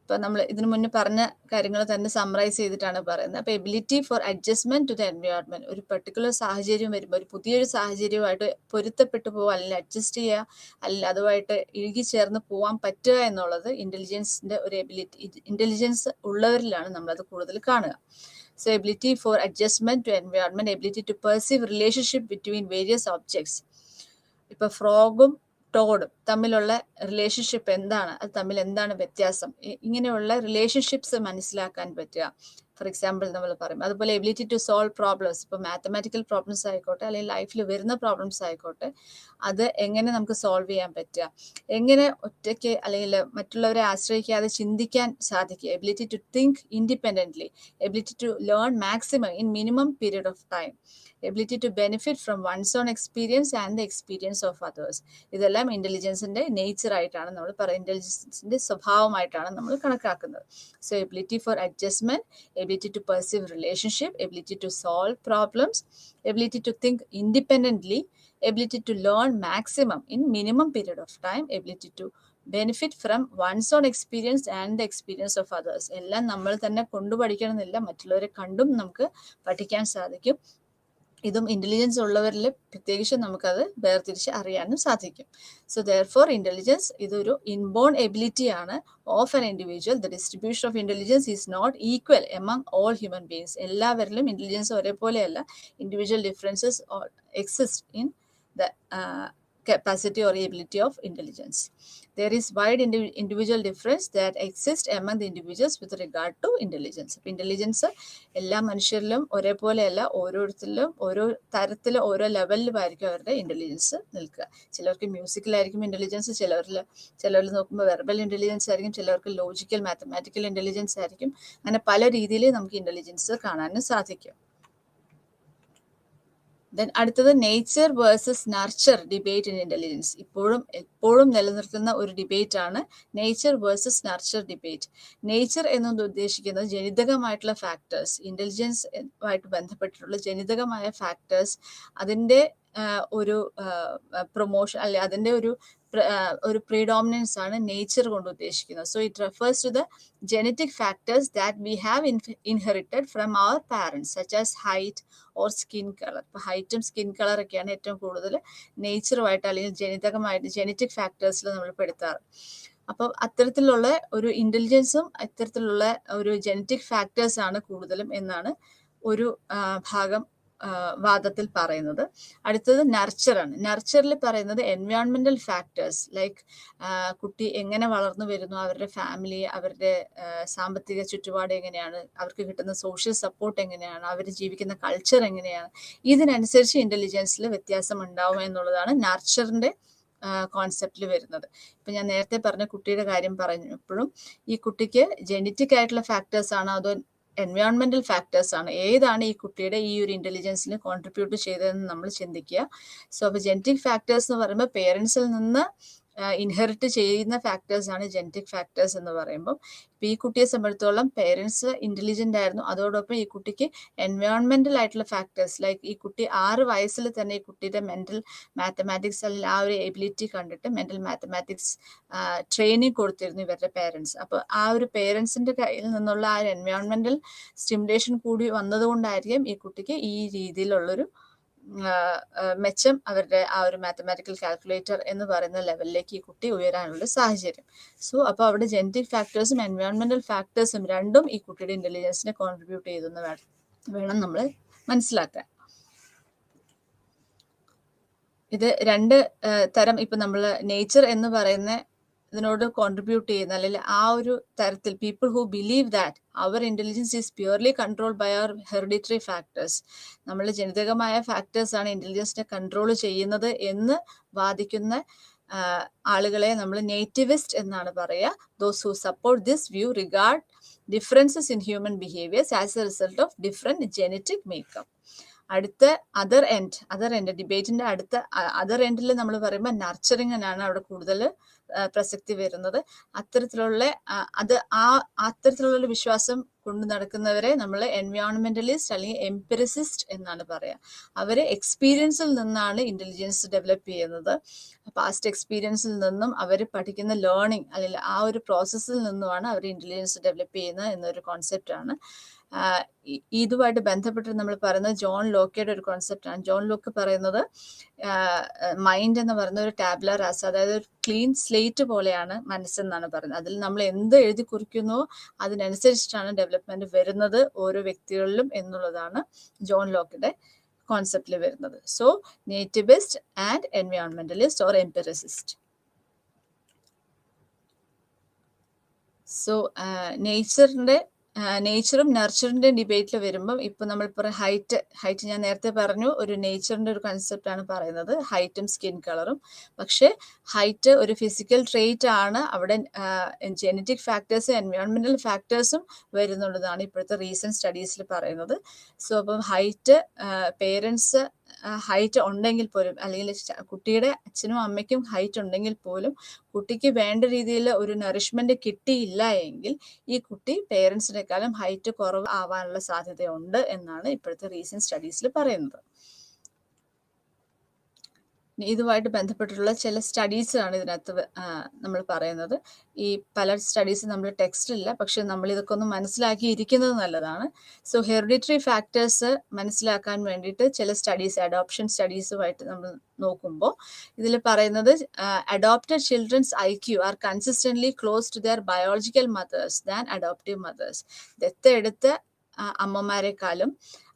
ഇപ്പൊ നമ്മൾ ഇതിനു മുന്നേ പറഞ്ഞ കാര്യങ്ങൾ തന്നെ സമ്മറൈസ് ചെയ്തിട്ടാണ് പറയുന്നത്. അപ്പൊ ability for adjustment to the environment, ഒരു പെർട്ടിക്കുലർ സാഹചര്യം വരുമ്പോൾ ഒരു പുതിയൊരു സാഹചര്യവുമായിട്ട് പൊരുത്തപ്പെട്ടു പോവുക, അല്ലെങ്കിൽ അഡ്ജസ്റ്റ് ചെയ്യുക, അല്ലെങ്കിൽ അതുമായിട്ട് ഇഴുകിച്ചേർന്ന് പോകാൻ പറ്റുക എന്നുള്ളത് ഇന്റലിജൻസിന്റെ ഒരു എബിലിറ്റി, ഇന്റലിജൻസ് ഉള്ളവരിലാണ് നമ്മളത് കൂടുതൽ കാണുക. So ability for adjustment to environment, ability to perceive relationship between various objects. ഇപ്പൊ ഫ്രോഗും ടോഡും തമ്മിലുള്ള റിലേഷൻഷിപ്പ് എന്താണ്, അത് തമ്മിൽ എന്താണ് വ്യത്യാസം, ഇങ്ങനെയുള്ള റിലേഷൻഷിപ്സ് മനസ്സിലാക്കാൻ പറ്റുക. ഫോർ എക്സാമ്പിൾ നമ്മൾ പറയും. അതുപോലെ എബിലിറ്റി ടു സോൾവ് പ്രോബ്ലംസ്, ഇപ്പോൾ മാത്തമാറ്റിക്കൽ പ്രോബ്ലംസ് ആയിക്കോട്ടെ അല്ലെങ്കിൽ ലൈഫിൽ വരുന്ന പ്രോബ്ലംസ് ആയിക്കോട്ടെ, അത് എങ്ങനെ നമുക്ക് സോൾവ് ചെയ്യാൻ പറ്റുക, എങ്ങനെ ഒറ്റയ്ക്ക് അല്ലെങ്കിൽ മറ്റുള്ളവരെ ആശ്രയിക്കാതെ ചിന്തിക്കാൻ സാധിക്കുക, ability to think independently, ability to learn maximum in minimum period of time, ability to benefit from one's own experience and the experience of others. ഇതെല്ലാം ഇന്റലിജൻസിന്റെ നേച്ചർ ആയിട്ടാണ് നമ്മൾ പറയുന്നത്, ഇന്റലിജൻസിന്റെ സ്വഭാവമായിട്ടാണ് നമ്മൾ കണക്കാക്കുന്നത്. So ability for adjustment, ability to perceive relationship, ability to solve problems, ability to think independently, ability to learn maximum in minimum period of time, ability to benefit from one's own experience and the experience of others. എല്ലാം നമ്മൾ തന്നെ കൊണ്ടു പഠിക്കണമെന്നില്ല, മറ്റുള്ളവരെ കണ്ടും നമുക്ക് പഠിക്കാൻ സാധിക്കും. ഇതും ഇന്റലിജൻസ് ഉള്ളവരിൽ പ്രത്യേകിച്ച് നമുക്കത് വേർതിരിച്ച് അറിയാനും സാധിക്കും. സോ ദെയർഫോർ ഇന്റലിജൻസ് ഇതൊരു ഇൻബോൺ എബിലിറ്റി ആണ് of an individual. The distribution of intelligence is not equal among all human beings. എല്ലാവരിലും ഇന്റലിജൻസ് ഒരേപോലെയല്ല. Individual differences exist in the capacity or ability of intelligence. There is wide individual difference that exists among the individuals with regard to intelligence. Intelligence എല്ലാ മനുഷ്യരിലും ഒരേപോലെയല്ല, ഓരോരുത്തരിലും ഓരോ തരത്തിൽ ഓരോ ലെവലിലുമായിരിക്കും അവരുടെ intelligence നിൽക്കുക. ചിലർക്ക് മ്യൂസിക്കലായിരിക്കും ഇന്റലിജൻസ്, ചിലരിൽ നോക്കുമ്പോൾ വെർബൽ ഇന്റലിജൻസ് ആയിരിക്കും, ചിലർക്ക് ലോജിക്കൽ മാത്തമാറ്റിക്കൽ ഇന്റലിജൻസ് ആയിരിക്കും. അങ്ങനെ പല രീതിയിൽ നമുക്ക് ഇന്റലിജൻസ് കാണാനും സാധിക്കും. ദെൻ അടുത്തത് nature versus nurture debate in intelligence. എപ്പോഴും നിലനിർത്തുന്ന ഒരു ഡിബേറ്റ് ആണ് nature versus nurture debate. Nature എന്നത് ഉദ്ദേശിക്കുന്നത് ജനിതകമായിട്ടുള്ള ഫാക്ടേഴ്സ്, ഇന്റലിജൻസ് ആയിട്ട് ബന്ധപ്പെട്ടിട്ടുള്ള ജനിതകമായ ഫാക്ടേഴ്സ്, അതിൻ്റെ ഒരു പ്രൊമോഷൻ അല്ലെ അതിൻ്റെ ഒരു പ്രീഡോമിനൻസ് ആണ് നേച്ചർ കൊണ്ട് ഉദ്ദേശിക്കുന്നത്. So it refers to the genetic factors that we have inherited from our parents such as height or skin colour. ഇപ്പോൾ ഹൈറ്റും സ്കിൻ കളറൊക്കെയാണ് ഏറ്റവും കൂടുതൽ നേച്ചറുമായിട്ട് അല്ലെങ്കിൽ ജനിതകമായിട്ട് ജനറ്റിക് ഫാക്ടേഴ്സിൽ നമ്മൾ പെടുത്താറ്. അപ്പോൾ അത്തരത്തിലുള്ള ഒരു ഇന്റലിജൻസും അത്തരത്തിലുള്ള ഒരു ജനറ്റിക് ഫാക്ടേഴ്സ് ആണ് കൂടുതലും എന്നാണ് ഒരു ഭാഗം വാദത്തിൽ പറയുന്നത്. അടുത്തത് നർച്ചറാണ്. നർച്ചറിൽ പറയുന്നത് എൻവയോൺമെന്റൽ ഫാക്ടേഴ്സ് ലൈക്ക് കുട്ടി എങ്ങനെ വളർന്നു വരുന്നു, അവരുടെ ഫാമിലി, അവരുടെ സാമ്പത്തിക ചുറ്റുപാട് എങ്ങനെയാണ്, അവർക്ക് കിട്ടുന്ന സോഷ്യൽ സപ്പോർട്ട് എങ്ങനെയാണ്, അവർ ജീവിക്കുന്ന കൾച്ചർ എങ്ങനെയാണ്, ഇതിനനുസരിച്ച് ഇന്റലിജൻസിൽ വ്യത്യാസം ഉണ്ടാവും എന്നുള്ളതാണ് നർച്ചറിന്റെ കോൺസെപ്റ്റിൽ വരുന്നത്. ഇപ്പം ഞാൻ നേരത്തെ പറഞ്ഞ കുട്ടിയുടെ കാര്യം പറഞ്ഞപ്പോഴും ഈ കുട്ടിക്ക് ജനറ്റിക് ആയിട്ടുള്ള ഫാക്ടേഴ്സ് ആണോ അതോ എൻവയോൺമെന്റൽ ഫാക്ടേഴ്സ് ആണ്, ഏതാണ് ഈ കുട്ടിയുടെ ഈ ഒരു ഇന്റലിജൻസിന് കോൺട്രിബ്യൂട്ട് ചെയ്തതെന്ന് നമ്മൾ ചിന്തിക്കുക. സോ അപ്പോൾ ജനറ്റിക് ഫാക്ടേഴ്സ് എന്ന് പറയുമ്പോൾ പേരൻസിൽ നിന്ന് ഇൻഹെറിറ്റ് ചെയ്യുന്ന ഫാക്ടേഴ്സ് ആണ് ജനറ്റിക് ഫാക്ടേഴ്സ് എന്ന് പറയുമ്പോൾ. ഇപ്പം ഈ കുട്ടിയെ സംബന്ധിച്ചിടത്തോളം പേരൻസ് ഇന്റലിജന്റ് ആയിരുന്നു, അതോടൊപ്പം ഈ കുട്ടിക്ക് എൻവയോൺമെന്റൽ ആയിട്ടുള്ള ഫാക്ടേഴ്സ് ലൈക്ക് ഈ കുട്ടി 6 വയസ്സിൽ തന്നെ ഈ കുട്ടിയുടെ മെന്റൽ മാത്തമാറ്റിക്സ് അല്ലെങ്കിൽ ആ ഒരു എബിലിറ്റി കണ്ടിട്ട് മെന്റൽ മാത്തമാറ്റിക്സ് ട്രെയിനിങ് കൊടുത്തിരുന്നു ഇവരുടെ പേരൻസ്. അപ്പോൾ ആ ഒരു പേരൻസിന്റെ കയ്യിൽ നിന്നുള്ള ആ ഒരു എൻവയോൺമെന്റൽ സ്റ്റിമുലേഷൻ കൂടി വന്നതുകൊണ്ടായിരിക്കും ഈ കുട്ടിക്ക് ഈ രീതിയിലുള്ളൊരു മെച്ചം അവരുടെ ആ ഒരു മാത്തമാറ്റിക്കൽ കാൽക്കുലേറ്റർ എന്ന് പറയുന്ന ലെവലിലേക്ക് ഈ കുട്ടി ഉയരാനുള്ള സാഹചര്യം. സോ അപ്പോൾ അവിടെ ജനറ്റിക് ഫാക്ടേഴ്സും എൻവയോൺമെന്റൽ ഫാക്ടേഴ്സും രണ്ടും ഈ കുട്ടിയുടെ ഇന്റലിജൻസിനെ കോൺട്രിബ്യൂട്ട് ചെയ്തെന്ന് വേണം നമ്മൾ മനസ്സിലാക്കാൻ. ഇത് രണ്ട് തരം, ഇപ്പം നമ്മൾ നേച്ചർ എന്ന് പറയുന്ന ഇതിനോട് കോൺട്രിബ്യൂട്ട് ചെയ്യുന്ന അല്ലെങ്കിൽ ആ ഒരു തരത്തിൽ people who believe that our intelligence is purely controlled by our hereditary factors, നമ്മൾ ജനിതകമായ ഫാക്ടേഴ്സ് ആണ് ഇന്റലിജൻസിനെ കൺട്രോൾ ചെയ്യുന്നത് എന്ന് വാദിക്കുന്ന ആളുകളെ നമ്മൾ നേറ്റിവിസ്റ്റ് എന്നാണ് പറയുക. Those who support this view regard differences in human behaviours as A result of different genetic makeup. അടുത്ത അതർ എൻഡ് ഡിബേറ്റിന്റെ അടുത്ത അതർ എൻഡിൽ നമ്മൾ പറയുമ്പോൾ നർച്ചറിങ്ങിനാണ് അവിടെ കൂടുതൽ പ്രസക്തി വരുന്നത്. അത്തരത്തിലുള്ള വിശ്വാസം കൊണ്ടു നടക്കുന്നവരെ നമ്മൾ എൻവയോൺമെന്റലിസ്റ്റ് അല്ലെങ്കിൽ എംപിറിസിസ്റ്റ് എന്നാണ് പറയുക. അവര് എക്സ്പീരിയൻസിൽ നിന്നാണ് ഇന്റലിജൻസ് ഡെവലപ്പ് ചെയ്യുന്നത്. പാസ്റ്റ് എക്സ്പീരിയൻസിൽ നിന്നും അവർ പഠിക്കുന്ന ലേണിംഗ് അല്ലെങ്കിൽ ആ ഒരു പ്രോസസ്സിൽ നിന്നുമാണ് അവർ ഇന്റലിജൻസ് ഡെവലപ്പ് ചെയ്യുന്നത് എന്നൊരു കോൺസെപ്റ്റാണ്. ഇതുമായിട്ട് ബന്ധപ്പെട്ട് നമ്മൾ പറയുന്നത് ജോൺ ലോക്കയുടെ ഒരു കോൺസെപ്റ്റാണ്. ജോൺ ലോക്ക് പറയുന്നത് മൈൻഡ് എന്ന് പറയുന്ന ഒരു ടാബ്ലർ റാസ, അതായത് ഒരു ക്ലീൻ സ്ലേറ്റ് പോലെയാണ് മനസ്സെന്നാണ് പറയുന്നത്. അതിൽ നമ്മൾ എന്ത് എഴുതി കുറിക്കുന്നോ അതിനനുസരിച്ചിട്ടാണ് ഡെവലപ്മെന്റ് വരുന്നത് ഓരോ വ്യക്തികളിലും എന്നുള്ളതാണ് ജോൺ ലോക്കിന്റെ കോൺസെപ്റ്റിൽ വരുന്നത്. So nativist and environmentalist or empiricist. So നേച്ചറിന്റെ നേച്ചറും നർച്ചറിൻ്റെ ഡിബേറ്റിൽ വരുമ്പം ഇപ്പം നമ്മളിപ്പോൾ ഹൈറ്റ് ഞാൻ നേരത്തെ പറഞ്ഞു ഒരു നേച്ചറിൻ്റെ ഒരു കൺസെപ്റ്റാണ് പറയുന്നത്, ഹൈറ്റും സ്കിൻ കളറും. പക്ഷേ ഹൈറ്റ് ഒരു ഫിസിക്കൽ ട്രേറ്റ് ആണ്, അവിടെ ജെനറ്റിക് ഫാക്ടേഴ്സും എൻവയോൺമെൻറ്റൽ ഫാക്ടേഴ്സും വരുന്നുള്ളതാണ് ഇപ്പോഴത്തെ റീസെൻറ്റ് സ്റ്റഡീസിൽ പറയുന്നത്. സോ അപ്പം ഹൈറ്റ് പേരൻസ് ഹൈറ്റ് ഉണ്ടെങ്കിൽ പോലും, അല്ലെങ്കിൽ കുട്ടിയുടെ അച്ഛനും അമ്മയ്ക്കും ഹൈറ്റ് ഉണ്ടെങ്കിൽ പോലും കുട്ടിക്ക് വേണ്ട രീതിയിൽ ഒരു നറിഷ്മെന്റ് കിട്ടിയില്ല എങ്കിൽ ഈ കുട്ടി പേരൻസിനേക്കാളും ഹൈറ്റ് കുറവ് ആവാനുള്ള സാധ്യതയുണ്ട് എന്നാണ് ഇപ്പോഴത്തെ റീസെന്റ് സ്റ്റഡീസിൽ പറയുന്നത്. ഇതുമായിട്ട് ബന്ധപ്പെട്ടിട്ടുള്ള ചില സ്റ്റഡീസാണ് ഇതിനകത്ത് നമ്മൾ പറയുന്നത്. ഈ പല സ്റ്റഡീസ് നമ്മൾ ടെക്സ്റ്റിലില്ല, പക്ഷെ നമ്മൾ ഇതൊക്കെ ഒന്ന് മനസ്സിലാക്കിയിരിക്കുന്നത് നല്ലതാണ്. സോ ഹെറിഡിറ്ററി ഫാക്ടേഴ്സ് മനസ്സിലാക്കാൻ വേണ്ടിയിട്ട് ചില സ്റ്റഡീസ്, അഡോപ്ഷൻ സ്റ്റഡീസുമായിട്ട് നമ്മൾ നോക്കുമ്പോൾ ഇതിൽ പറയുന്നത് adopted childrens IQ are consistently close to their biological mothers than adoptive mothers. ദത്തെടുത്ത അമ്മമാരെക്കാളും,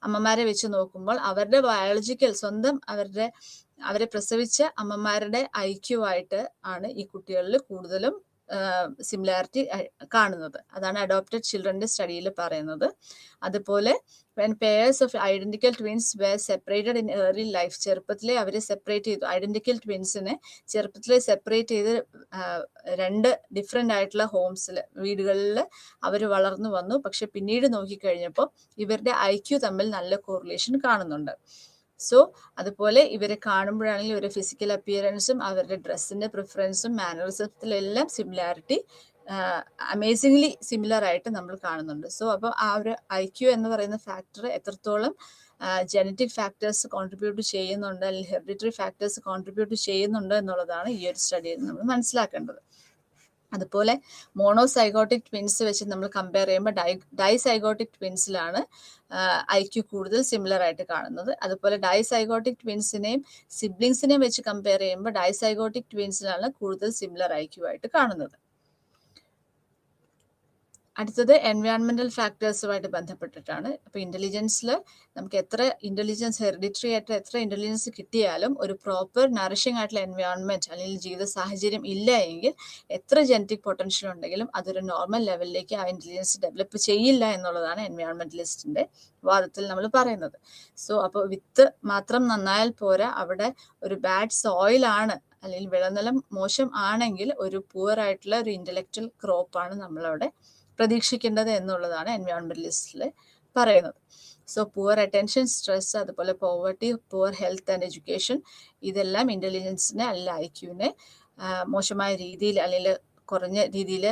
അമ്മമാരെ വെച്ച് നോക്കുമ്പോൾ അവരുടെ ബയോളജിക്കൽ സ്വന്തം അവരെ പ്രസവിച്ച അമ്മമാരുടെ IQ ആയിട്ട് ആണ് ഈ കുട്ടികളിൽ കൂടുതലും സിമിലാരിറ്റി കാണുന്നത്. അതാണ് അഡോപ്റ്റഡ് ചിൽഡ്രൻ്റെ സ്റ്റഡിയിൽ പറയുന്നത്. അതുപോലെ when pairs of identical twins were separated in early life, ചെറുപ്പത്തിലെ അവരെ സെപ്പറേറ്റ് ചെയ്തു. ഐഡന്റിക്കൽ ട്വിൻസിനെ ചെറുപ്പത്തിലെ സെപ്പറേറ്റ് ചെയ്ത് രണ്ട് ഡിഫറെൻ്റ് ആയിട്ടുള്ള ഹോംസിൽ, വീടുകളിൽ അവർ വളർന്നു വന്നു. പക്ഷെ പിന്നീട് നോക്കിക്കഴിഞ്ഞപ്പോൾ ഇവരുടെ IQ തമ്മിൽ നല്ല കോറിലേഷൻ കാണുന്നുണ്ട്. സോ അതുപോലെ ഇവരെ കാണുമ്പോഴാണെങ്കിൽ ഇവരുടെ ഫിസിക്കൽ അപ്പിയറൻസും അവരുടെ ഡ്രസ്സിൻ്റെ പ്രിഫറൻസും മാനറിസത്തിലെല്ലാം സിമിലാരിറ്റി അമേസിംഗ്ലി സിമിലർ ആയിട്ട് നമ്മൾ കാണുന്നുണ്ട്. സോ അപ്പോൾ ആ ഒരു IQ എന്ന് പറയുന്ന ഫാക്ടർ എത്രത്തോളം ജനറ്റിക് ഫാക്ടേഴ്സ് കോൺട്രിബ്യൂട്ട് ചെയ്യുന്നുണ്ട്, അല്ലെങ്കിൽ ഹെറിഡിറ്ററി ഫാക്ടേഴ്സ് കോൺട്രിബ്യൂട്ട് ചെയ്യുന്നുണ്ട് എന്നുള്ളതാണ് ഈ ഒരു സ്റ്റഡിയിൽ നമ്മൾ മനസ്സിലാക്കേണ്ടത്. അതുപോലെ മോണോസൈഗോട്ടിക് ട്വിൻസ് വെച്ച് നമ്മൾ കമ്പയർ ചെയ്യുമ്പോൾ ഡൈസൈഗോട്ടിക് ട്വിൻസിലാണ് IQ കൂടുതൽ സിമിലർ ആയിട്ട് കാണുന്നത്. അതുപോലെ ഡൈസൈഗോട്ടിക് ട്വിൻസിനെയും സിബ്ലിങ്സിനെയും വെച്ച് കമ്പയർ ചെയ്യുമ്പോൾ ഡൈസൈഗോട്ടിക് ട്വിൻസിലാണ് കൂടുതൽ സിമിലർ IQ ആയിട്ട് കാണുന്നത്. അടുത്തത് എൻവയോൺമെന്റൽ ഫാക്ടേഴ്സുമായിട്ട് ബന്ധപ്പെട്ടിട്ടാണ്. അപ്പോൾ ഇന്റലിജൻസിൽ നമുക്ക് എത്ര ഇന്റലിജൻസ്, ഹെറിഡിറ്ററി ആയിട്ട് എത്ര ഇന്റലിജൻസ് കിട്ടിയാലും ഒരു പ്രോപ്പർ നറിഷിംഗ് ആയിട്ടുള്ള എൻവയോൺമെന്റ് അല്ലെങ്കിൽ ജീവിത സാഹചര്യം ഇല്ല എങ്കിൽ എത്ര ജനറ്റിക് പൊട്ടൻഷ്യൽ ഉണ്ടെങ്കിലും അതൊരു നോർമൽ ലെവലിലേക്ക് ആ ഇന്റലിജൻസ് ഡെവലപ്പ് ചെയ്യില്ല എന്നുള്ളതാണ് എൻവയോൺമെന്റലിസ്റ്റിന്റെ വാദത്തിൽ നമ്മൾ പറയുന്നത്. സോ അപ്പോൾ വിത്ത് മാത്രം നന്നായാൽ പോരാ, അവിടെ ഒരു ബാഡ് സോയിലാണ് അല്ലെങ്കിൽ വിളനിലം മോശം ആണെങ്കിൽ ഒരു പുവർ ആയിട്ടുള്ള ഒരു ഇന്റലക്ച്വൽ ക്രോപ്പാണ് നമ്മളവിടെ പ്രതീക്ഷിക്കേണ്ടത് എന്നുള്ളതാണ് എൻവയോൺമെന്റലിസ്റ്റിൽ പറയുന്നത്. സോ പുവർ അറ്റൻഷൻ, സ്ട്രെസ്, അതുപോലെ poverty, poor health and education, ഇതെല്ലാം ഇന്റലിജൻസിനെ അല്ലെങ്കിൽ IQനെ മോശമായ രീതിയിൽ അല്ലെങ്കിൽ കുറഞ്ഞ രീതിയിൽ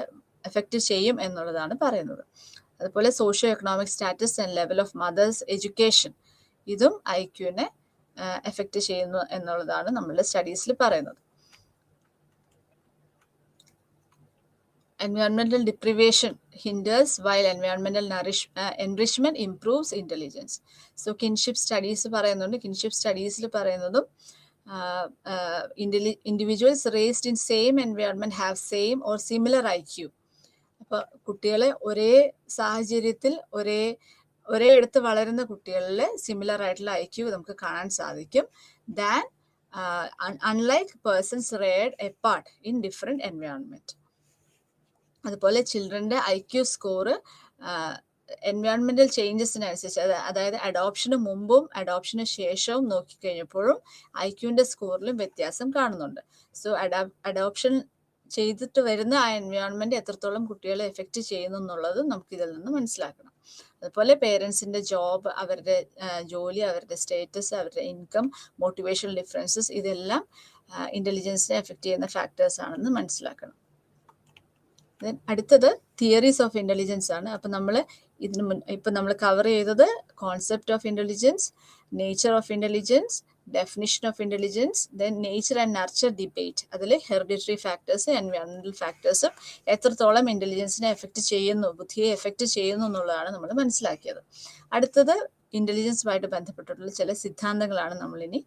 എഫക്റ്റ് ചെയ്യും എന്നുള്ളതാണ് പറയുന്നത്. അതുപോലെ socio economic status and level of mother's education, ഇതും IQനെ എഫക്റ്റ് ചെയ്യുന്നു എന്നുള്ളതാണ് നമ്മളുടെ സ്റ്റഡീസിൽ പറയുന്നത്. Environmental deprivation hinders while environmental enrichment improves intelligence. So kinship studies പറയുന്നുണ്ട്. kinship studiesൽ പറയുന്നതും individuals raised in same environment have same or similar IQ. അപ്പോൾ കുട്ടികളെ ഒരേ സാഹചര്യത്തിൽ ഒരേ ഇടത്ത് വളരുന്ന കുട്ടികളിൽ സിമിലർ ആയിട്ടുള്ള IQ നമുക്ക് കാണാൻ സാധിക്കും than unlike persons reared apart in different environment. അതുപോലെ ചിൽഡ്രൻ്റെ IQ സ്കോർ എൻവയോൺമെന്റൽ ചേഞ്ചസിനനുസരിച്ച്, അതായത് അഡോപ്ഷന് മുമ്പും അഡോപ്ഷന് ശേഷവും നോക്കിക്കഴിഞ്ഞപ്പോഴും IQന്റെ സ്കോറിലും വ്യത്യാസം കാണുന്നുണ്ട്. സോ അഡോപ്ഷൻ ചെയ്തിട്ട് വരുന്ന ആ എൻവയോൺമെന്റ് എത്രത്തോളം കുട്ടികളെ എഫക്റ്റ് ചെയ്യുന്നു എന്നുള്ളത് നമുക്ക് ഇതിൽ നിന്ന് മനസ്സിലാക്കണം. അതുപോലെ പേരൻസിന്റെ ജോബ്, അവരുടെ ജോലി, അവരുടെ സ്റ്റേറ്റസ്, അവരുടെ ഇൻകം, മോട്ടിവേഷണൽ ഡിഫറൻസസ്, ഇതെല്ലാം ഇന്റലിജൻസിനെ എഫക്റ്റ് ചെയ്യുന്ന ഫാക്ടേഴ്സ് ആണെന്ന് മനസ്സിലാക്കണം. അടുത്തത് തിയറീസ് ഓഫ് ഇന്റലിജൻസ് ആണ്. അപ്പം നമ്മൾ ഇപ്പം നമ്മൾ കവർ ചെയ്തത് concept of intelligence, nature of intelligence, definition of intelligence, then nature and nurture debate, അതിൽ ഹെറിഡിറ്ററി ഫാക്ടേഴ്സ്, എൻവയോൺമെന്റൽ ഫാക്ടേഴ്സും എത്രത്തോളം ഇന്റലിജൻസിനെ എഫക്റ്റ് ചെയ്യുന്നു, ബുദ്ധിയെ എഫക്റ്റ് ചെയ്യുന്നു എന്നുള്ളതാണ് നമ്മൾ മനസ്സിലാക്കിയത്. അടുത്തത് ഇന്റലിജൻസുമായിട്ട് ബന്ധപ്പെട്ടിട്ടുള്ള ചില സിദ്ധാന്തങ്ങളാണ് നമ്മളിനി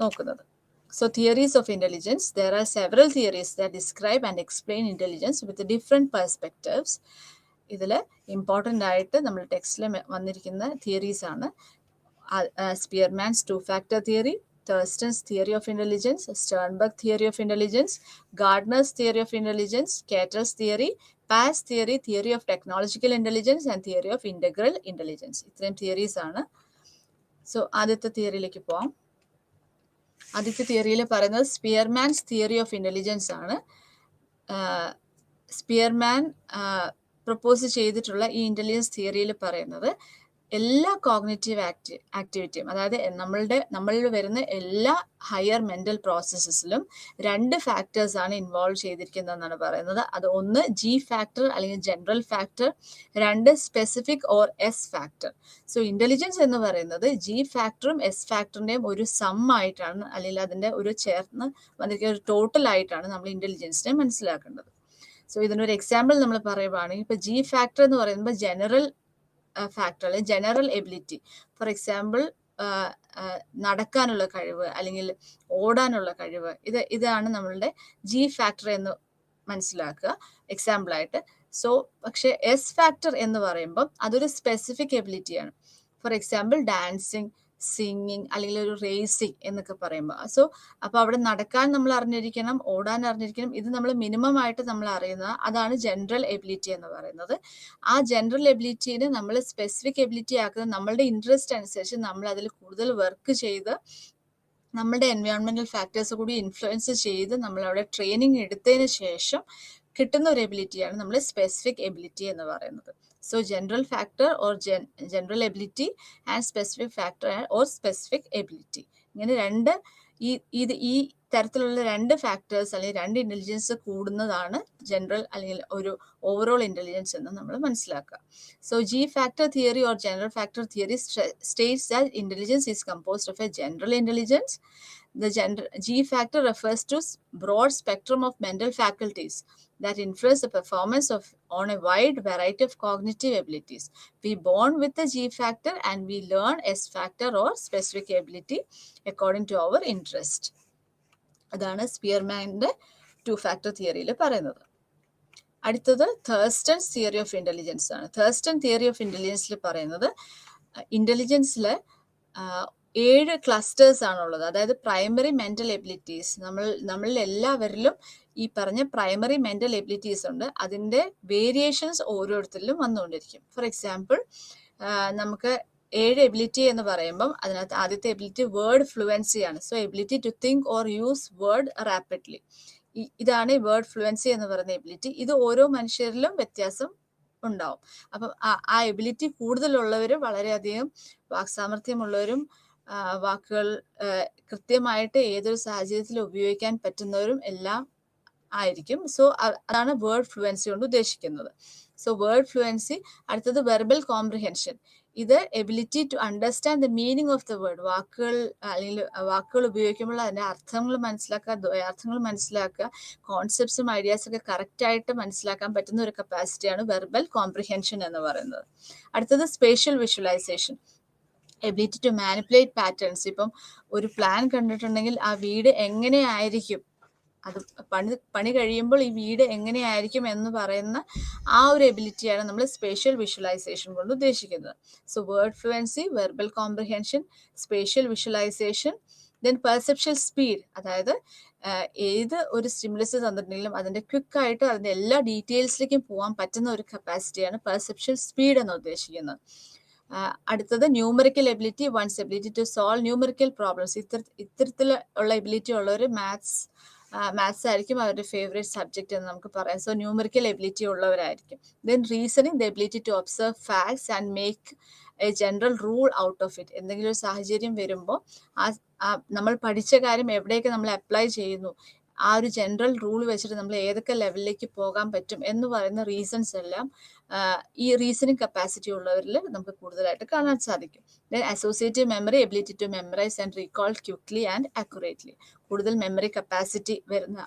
നോക്കുന്നത്. So theories of intelligence, there are several theories that describe and explain intelligence with different perspectives. ഇതിൽ ഇമ്പോർട്ടൻ്റ് ആയിട്ട് നമ്മൾ ടെക്സ്റ്റിൽ വന്നിരിക്കുന്ന തിയറീസ് ആണ് Spearman's 2-factor theory, Thurston's theory of intelligence, Sternberg theory of intelligence, Gardner's theory of intelligence, Cater's theory, pass theory, theory of technological intelligence and theory of integral intelligence. ഇത്രയും theories ആണ്. So ആദ്യത്തെ തിയറിയിലേക്ക് പോവാം. ആദ്യത്തെ തിയറിയിൽ പറയുന്നത് Spearman's theory of intelligence ആണ്. Spearman propose ചെയ്തിട്ടുള്ള ഈ ഇന്റലിജൻസ് തിയറിയിൽ പറയുന്നത് എല്ലാ കോഗ്നിറ്റീവ് ആക്ടിവിറ്റിയും, അതായത് നമ്മളിൽ വരുന്ന എല്ലാ ഹയർ മെന്റൽ പ്രോസസ്സസിലും 2 ഫാക്ടേഴ്സ് ആണ് ഇൻവോൾവ് ചെയ്തിരിക്കുന്നതെന്നാണ് പറയുന്നത്. അത് ഒന്ന് ജി ഫാക്ടർ അല്ലെങ്കിൽ general factor, 2 specific or S factor. So intelligence എന്ന് പറയുന്നത് ജി ഫാക്ടറും എസ് ഫാക്ടറിന്റെയും ഒരു സം ആയിട്ടാണ്, അല്ലെങ്കിൽ അതിന്റെ ഒരു ചേർന്ന് വന്നിരിക്കുന്ന ഒരു ടോട്ടൽ ആയിട്ടാണ് നമ്മൾ ഇന്റലിജൻസിനെ മനസ്സിലാക്കേണ്ടത്. സോ ഇതിനൊരു എക്സാമ്പിൾ നമ്മൾ പറയുവാണെങ്കിൽ ഇപ്പൊ ജി ഫാക്ടർ എന്ന് പറയുമ്പോൾ ജനറൽ ഫാക്ടർ അല്ലെങ്കിൽ ജനറൽ എബിലിറ്റി. ഫോർ എക്സാമ്പിൾ നടക്കാനുള്ള കഴിവ് അല്ലെങ്കിൽ ഓടാനുള്ള കഴിവ്, ഇതാണ് നമ്മളുടെ ജി ഫാക്ടർ എന്ന് മനസ്സിലാക്കുക എക്സാമ്പിൾ ആയിട്ട്. സോ പക്ഷെ എസ് ഫാക്ടർ എന്ന് പറയുമ്പോൾ അതൊരു സ്പെസിഫിക് എബിലിറ്റിയാണ്. ഫോർ എക്സാമ്പിൾ ഡാൻസിങ്, സിംഗിങ് അല്ലെങ്കിൽ ഒരു റേസിങ് എന്നൊക്കെ പറയുമ്പോൾ. സോ അപ്പോൾ അവിടെ നടക്കാൻ നമ്മൾ അറിഞ്ഞിരിക്കണം, ഓടാൻ അറിഞ്ഞിരിക്കണം. ഇത് നമ്മൾ മിനിമം ആയിട്ട് നമ്മൾ അറിയുന്നത്, അതാണ് ജനറൽ എബിലിറ്റി എന്ന് പറയുന്നത്. ആ ജനറൽ എബിലിറ്റിനെ നമ്മൾ സ്പെസിഫിക് എബിലിറ്റി ആക്കുന്നത് നമ്മളുടെ ഇൻട്രസ്റ്റ് അനുസരിച്ച് നമ്മൾ അതിൽ കൂടുതൽ വർക്ക് ചെയ്ത് നമ്മളുടെ എൻവയോൺമെന്റൽ ഫാക്ടേഴ്സ് കൂടി ഇൻഫ്ലുവൻസ് ചെയ്ത് നമ്മൾ അവിടെ ട്രെയിനിങ് എടുത്തതിന് ശേഷം കിട്ടുന്ന ഒരു എബിലിറ്റിയാണ് നമ്മൾ സ്പെസിഫിക് എബിലിറ്റി എന്ന് പറയുന്നത്. So general factor or general ability and specific factor or specific ability, ഇങ്ങനെ ഈ തരത്തിലുള്ള 2 ഫാക്ടേഴ്സ് അല്ലെങ്കിൽ 2 ഇന്റലിജൻസ് കൂടുന്നതാണ് ജനറൽ അല്ലെങ്കിൽ ഒരു ഓവറോൾ ഇന്റലിജൻസ് എന്ന് നമ്മൾ മനസ്സിലാക്കുക. So G factor theory or general factor theory states that intelligence is composed of a general intelligence. The G factor refers to broad spectrum of mental faculties that influence the performance on a wide variety of cognitive abilities. We born with the G factor and we learn S factor or specific ability according to our interest. അതാണ് സ്പിയർമാൻ്റെ 2 factor തിയറിയിൽ പറയുന്നത്. അടുത്തത് തേഴ്സ്റ്റൺസ് theory of intelligence ആണ്. Thurstone theory of ഇന്റലിജൻസിൽ പറയുന്നത് ഇന്റലിജൻസിൽ 7 clusters ആണുള്ളത്. അതായത് primary mental abilities, നമ്മളിൽ എല്ലാവരിലും ഈ പറഞ്ഞ പ്രൈമറി മെന്റൽ എബിലിറ്റീസ് ഉണ്ട്. അതിൻ്റെ വേരിയേഷൻസ് ഓരോരുത്തരിലും വന്നുകൊണ്ടിരിക്കും. ഫോർ എക്സാമ്പിൾ നമുക്ക് 7 എബിലിറ്റി എന്ന് പറയുമ്പം അതിനകത്ത് ആദ്യത്തെ എബിലിറ്റി വേർഡ് ഫ്ലുവൻസി ആണ്. So ability to think or use word rapidly, ഇതാണ് വേർഡ് ഫ്ലുവൻസി എന്ന് പറയുന്ന എബിലിറ്റി. ഇത് ഓരോ മനുഷ്യരിലും വ്യത്യാസം ഉണ്ടാവും. അപ്പം ആ എബിലിറ്റി കൂടുതലുള്ളവരും വളരെയധികം വാക്സാമർഥ്യമുള്ളവരും വാക്കുകൾ കൃത്യമായിട്ട് ഏതൊരു സാഹചര്യത്തിൽ ഉപയോഗിക്കാൻ പറ്റുന്നവരും എല്ലാം ആയിരിക്കും. സോ അതാണ് വേർഡ് ഫ്ലുവൻസി കൊണ്ട് ഉദ്ദേശിക്കുന്നത്. So word fluency. അടുത്തത് വെർബൽ കോംപ്രിഹെൻഷൻ. ഇത് ability to understand the meaning of the word. വാക്കുകൾ അല്ലെങ്കിൽ വാക്കുകൾ ഉപയോഗിക്കുമ്പോൾ അതിൻ്റെ അർത്ഥങ്ങൾ മനസ്സിലാക്കുക, ദ്വയാർത്ഥങ്ങൾ മനസ്സിലാക്കുക, കോൺസെപ്റ്റ്സും ഐഡിയാസും ഒക്കെ കറക്റ്റായിട്ട് മനസ്സിലാക്കാൻ പറ്റുന്ന ഒരു കപ്പാസിറ്റിയാണ് വെർബൽ കോംപ്രിഹെൻഷൻ എന്ന് പറയുന്നത്. അടുത്തത് spatial visualisation. Ability to manipulate patterns. ഇപ്പം ഒരു പ്ലാൻ കണ്ടിട്ടുണ്ടെങ്കിൽ ആ വീട് എങ്ങനെയായിരിക്കും, അത് പണി കഴിയുമ്പോൾ ഈ വീട് എങ്ങനെയായിരിക്കും എന്ന് പറയുന്ന ആ ഒരു എബിലിറ്റിയാണ് നമ്മൾ സ്പേഷ്യൽ വിഷ്വലൈസേഷൻ കൊണ്ട് ഉദ്ദേശിക്കുന്നത്. So word fluency, verbal comprehension, spatial visualisation. Then perception speed, അതായത് ഏത് ഒരു സ്റ്റിമുലസ് തന്നിട്ടുണ്ടെങ്കിലും അതിൻ്റെ ക്വിക്കായിട്ട് അതിൻ്റെ എല്ലാ ഡീറ്റെയിൽസിലേക്കും പോകാൻ പറ്റുന്ന ഒരു കപ്പാസിറ്റിയാണ് പെർസെപ്ഷൻ സ്പീഡ് എന്ന് ഉദ്ദേശിക്കുന്നത്. അടുത്തത് numerical ability, one's ability to solve numerical problems. ഇത്തരത്തിലുള്ള എബിലിറ്റി ഉള്ളവർ മാത്സ് ആയിരിക്കും അവരുടെ ഫേവറേറ്റ് സബ്ജക്റ്റ് എന്ന് നമുക്ക് പറയാം. സോ ന്യൂമറിക്കൽ എബിലിറ്റി ഉള്ളവരായിരിക്കും. Then reasoning, the ability to observe facts and make a general rule out of it. എന്തെങ്കിലും ഒരു സാഹചര്യം വരുമ്പോൾ നമ്മൾ പഠിച്ച കാര്യം എവിടെയൊക്കെ നമ്മൾ അപ്ലൈ ചെയ്യുന്നു, ആ ഒരു ജനറൽ റൂൾ വെച്ചിട്ട് നമ്മൾ ഏതൊക്കെ ലെവലിലേക്ക് പോകാൻ പറ്റും എന്ന് പറയുന്ന റീസൺസ് എല്ലാം ഈ റീസണിങ് കപ്പാസിറ്റി ഉള്ളവരിൽ നമുക്ക് കൂടുതലായിട്ട് കാണാൻ സാധിക്കും. Then associative memory, ability to memorise and recall quickly and accurately. കൂടുതൽ മെമ്മറി കപ്പാസിറ്റി വരുന്ന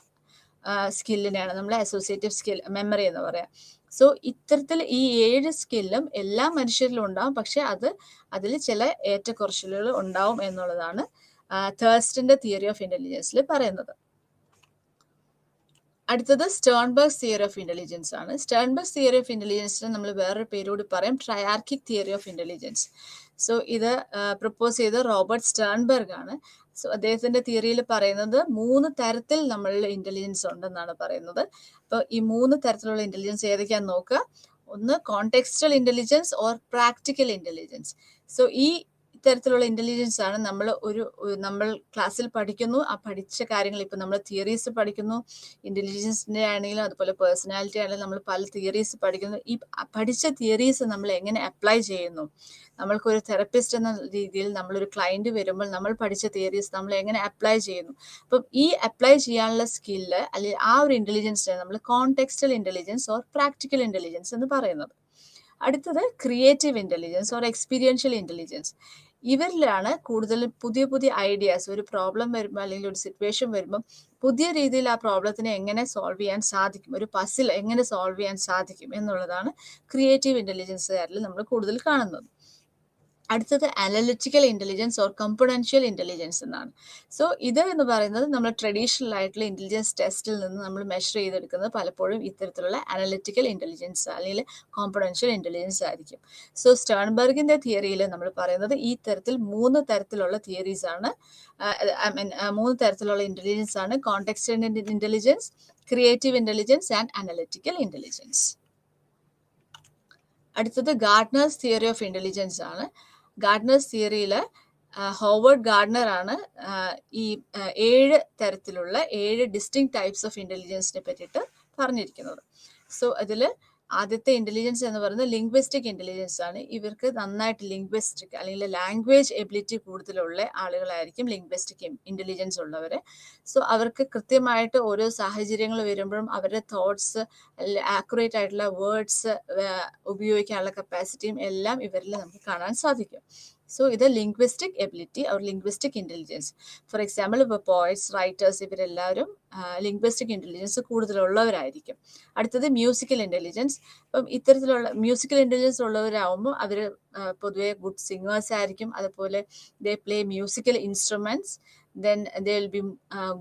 സ്കില്ലിനെയാണ് നമ്മൾ അസോസിയേറ്റീവ് സ്കിൽ മെമ്മറി എന്ന് പറയാം. സോ ഇത്തരത്തിൽ ഈ 7 സ്കില്ലും എല്ലാ മനുഷ്യരിലും ഉണ്ടാവും, പക്ഷെ അതിൽ ചില ഏറ്റക്കുറച്ചിലുകൾ ഉണ്ടാവും എന്നുള്ളതാണ് തേഴ്സ്റ്റന്റെ തിയറി ഓഫ് ഇന്റലിജൻസിൽ പറയുന്നത്. അടുത്തത് സ്റ്റേൺബർഗ്സ് തിയറി ഓഫ് ഇന്റലിജൻസ് ആണ്. സ്റ്റേൺബർഗ്സ് തിയറി ഓഫ് ഇന്റലിജൻസിന് നമ്മൾ വേറൊരു പേരോട് പറയും triarchic theory of intelligence. So ഇത് പ്രപ്പോസ് ചെയ്ത റോബർട്ട് സ്റ്റേൺബർഗ് ആണ്. സോ അദ്ദേഹത്തിന്റെ തിയറിയിൽ പറയുന്നത് 3 തരത്തിൽ നമ്മളിൽ ഇന്റലിജൻസ് ഉണ്ടെന്നാണ് പറയുന്നത്. അപ്പോൾ ഈ 3 തരത്തിലുള്ള ഇന്റലിജൻസ് ഏതൊക്കെയാന്ന് നോക്കുക. ഒന്ന് contextual intelligence or practical intelligence. So ഈ ഇത്തരത്തിലുള്ള ഇന്റലിജൻസ് ആണ് നമ്മൾ ക്ലാസ്സിൽ പഠിക്കുന്നു. ആ പഠിച്ച കാര്യങ്ങൾ ഇപ്പം നമ്മൾ തിയറീസ് പഠിക്കുന്നു. ഇന്റലിജൻസിന്റെ ആണെങ്കിലും അതുപോലെ പേഴ്സണാലിറ്റി ആണെങ്കിലും നമ്മൾ പല തിയറീസ് പഠിക്കുന്നു. ഈ പഠിച്ച തിയറീസ് നമ്മൾ എങ്ങനെ അപ്ലൈ ചെയ്യുന്നു, നമ്മൾക്കൊരു തെറപ്പിസ്റ്റ് എന്ന രീതിയിൽ നമ്മളൊരു ക്ലയന്റ് വരുമ്പോൾ നമ്മൾ പഠിച്ച തിയറീസ് നമ്മൾ എങ്ങനെ അപ്ലൈ ചെയ്യുന്നു. അപ്പം ഈ അപ്ലൈ ചെയ്യാനുള്ള സ്കില്ല് അല്ലെങ്കിൽ ആ ഒരു ഇന്റലിജൻസിനെ നമ്മൾ contextual intelligence or practical intelligence എന്ന് പറയുന്നത്. അടുത്തത് creative intelligence or experiential intelligence. ഇവരിലാണ് കൂടുതൽ പുതിയ പുതിയ ഐഡിയാസ്, ഒരു പ്രോബ്ലം വരുമ്പോൾ അല്ലെങ്കിൽ ഒരു സിറ്റുവേഷൻ വരുമ്പോൾ പുതിയ രീതിയിൽ ആ പ്രോബ്ലത്തിനെ എങ്ങനെ സോൾവ് ചെയ്യാൻ സാധിക്കും, ഒരു പസിൽ എങ്ങനെ സോൾവ് ചെയ്യാൻ സാധിക്കും എന്നുള്ളതാണ് ക്രിയേറ്റീവ് ഇന്റലിജൻസുകാരിൽ നമ്മൾ കൂടുതൽ കാണുന്നത്. അടുത്തത് analytical intelligence or componential intelligence എന്നാണ്. സോ ഇത് എന്ന് പറയുന്നത് നമ്മൾ ട്രഡീഷണൽ ആയിട്ടുള്ള ഇന്റലിജൻസ് ടെസ്റ്റിൽ നിന്ന് നമ്മൾ മെഷർ ചെയ്തെടുക്കുന്നത് പലപ്പോഴും ഇത്തരത്തിലുള്ള അനലിറ്റിക്കൽ ഇന്റലിജൻസ് അല്ലെങ്കിൽ കോമ്പണൻഷ്യൽ ഇന്റലിജൻസ് ആയിരിക്കും. സോ സ്റ്റേൺബർഗിന്റെ തിയറിയിൽ നമ്മൾ പറയുന്നത് ഈ തരത്തിൽ 3 തരത്തിലുള്ള തിയറീസ് ആണ്, 3 തരത്തിലുള്ള ഇന്റലിജൻസ് ആണ്: contextual intelligence, creative intelligence and analytical intelligence. അടുത്തത് ഗാർഡ്നേഴ്സ് തിയറി ഓഫ് ഇന്റലിജൻസ് ആണ്. ഗാർഡ്നേഴ്സ് തിയറിയിൽ ഹോവർഡ് ഗാർഡ്നർ ആണ് ഈ 7 തരത്തിലുള്ള 7 ഡിസ്റ്റിങ് ടൈപ്സ് ഓഫ് ഇന്റലിജൻസിനെ പറ്റിയിട്ട് പറഞ്ഞിരിക്കുന്നത്. സോ അതിൽ ആദ്യത്തെ ഇന്റലിജൻസ് എന്ന് പറയുന്നത് ലിംഗ്വിസ്റ്റിക് ഇന്റലിജൻസ് ആണ്. ഇവർക്ക് നന്നായിട്ട് ലിംഗ്വിസ്റ്റിക് അല്ലെങ്കിൽ ലാംഗ്വേജ് എബിലിറ്റി കൂടുതലുള്ള ആളുകളായിരിക്കും ലിംഗ്വിസ്റ്റിക് ഇന്റലിജൻസ് ഉള്ളവർ. സോ അവർക്ക് കൃത്യമായിട്ട് ഓരോ സാഹചര്യങ്ങൾ വരുമ്പോഴും അവരുടെ തോട്ട്സ്, ആക്യുറേറ്റ് ആയിട്ടുള്ള വേർഡ്സ് ഉപയോഗിക്കാനുള്ള കപ്പാസിറ്റിയും എല്ലാം ഇവരിൽ നമുക്ക് കാണാൻ സാധിക്കും. സോ ഇത് linguistic ability or linguistic intelligence. For example ഇപ്പോൾ പോയറ്റ്സ്, റൈറ്റേഴ്സ് ഇവരെല്ലാവരും ലിംഗ്വിസ്റ്റിക് ഇന്റലിജൻസ് കൂടുതലുള്ളവരായിരിക്കും. അടുത്തത് മ്യൂസിക്കൽ ഇന്റലിജൻസ്. അപ്പം ഇത്തരത്തിലുള്ള മ്യൂസിക്കൽ ഇന്റലിജൻസ് ഉള്ളവരാകുമ്പോൾ അവർ പൊതുവെ ഗുഡ് സിംഗേഴ്സ് ആയിരിക്കും. അതുപോലെ ദേ play musical instruments, then they will be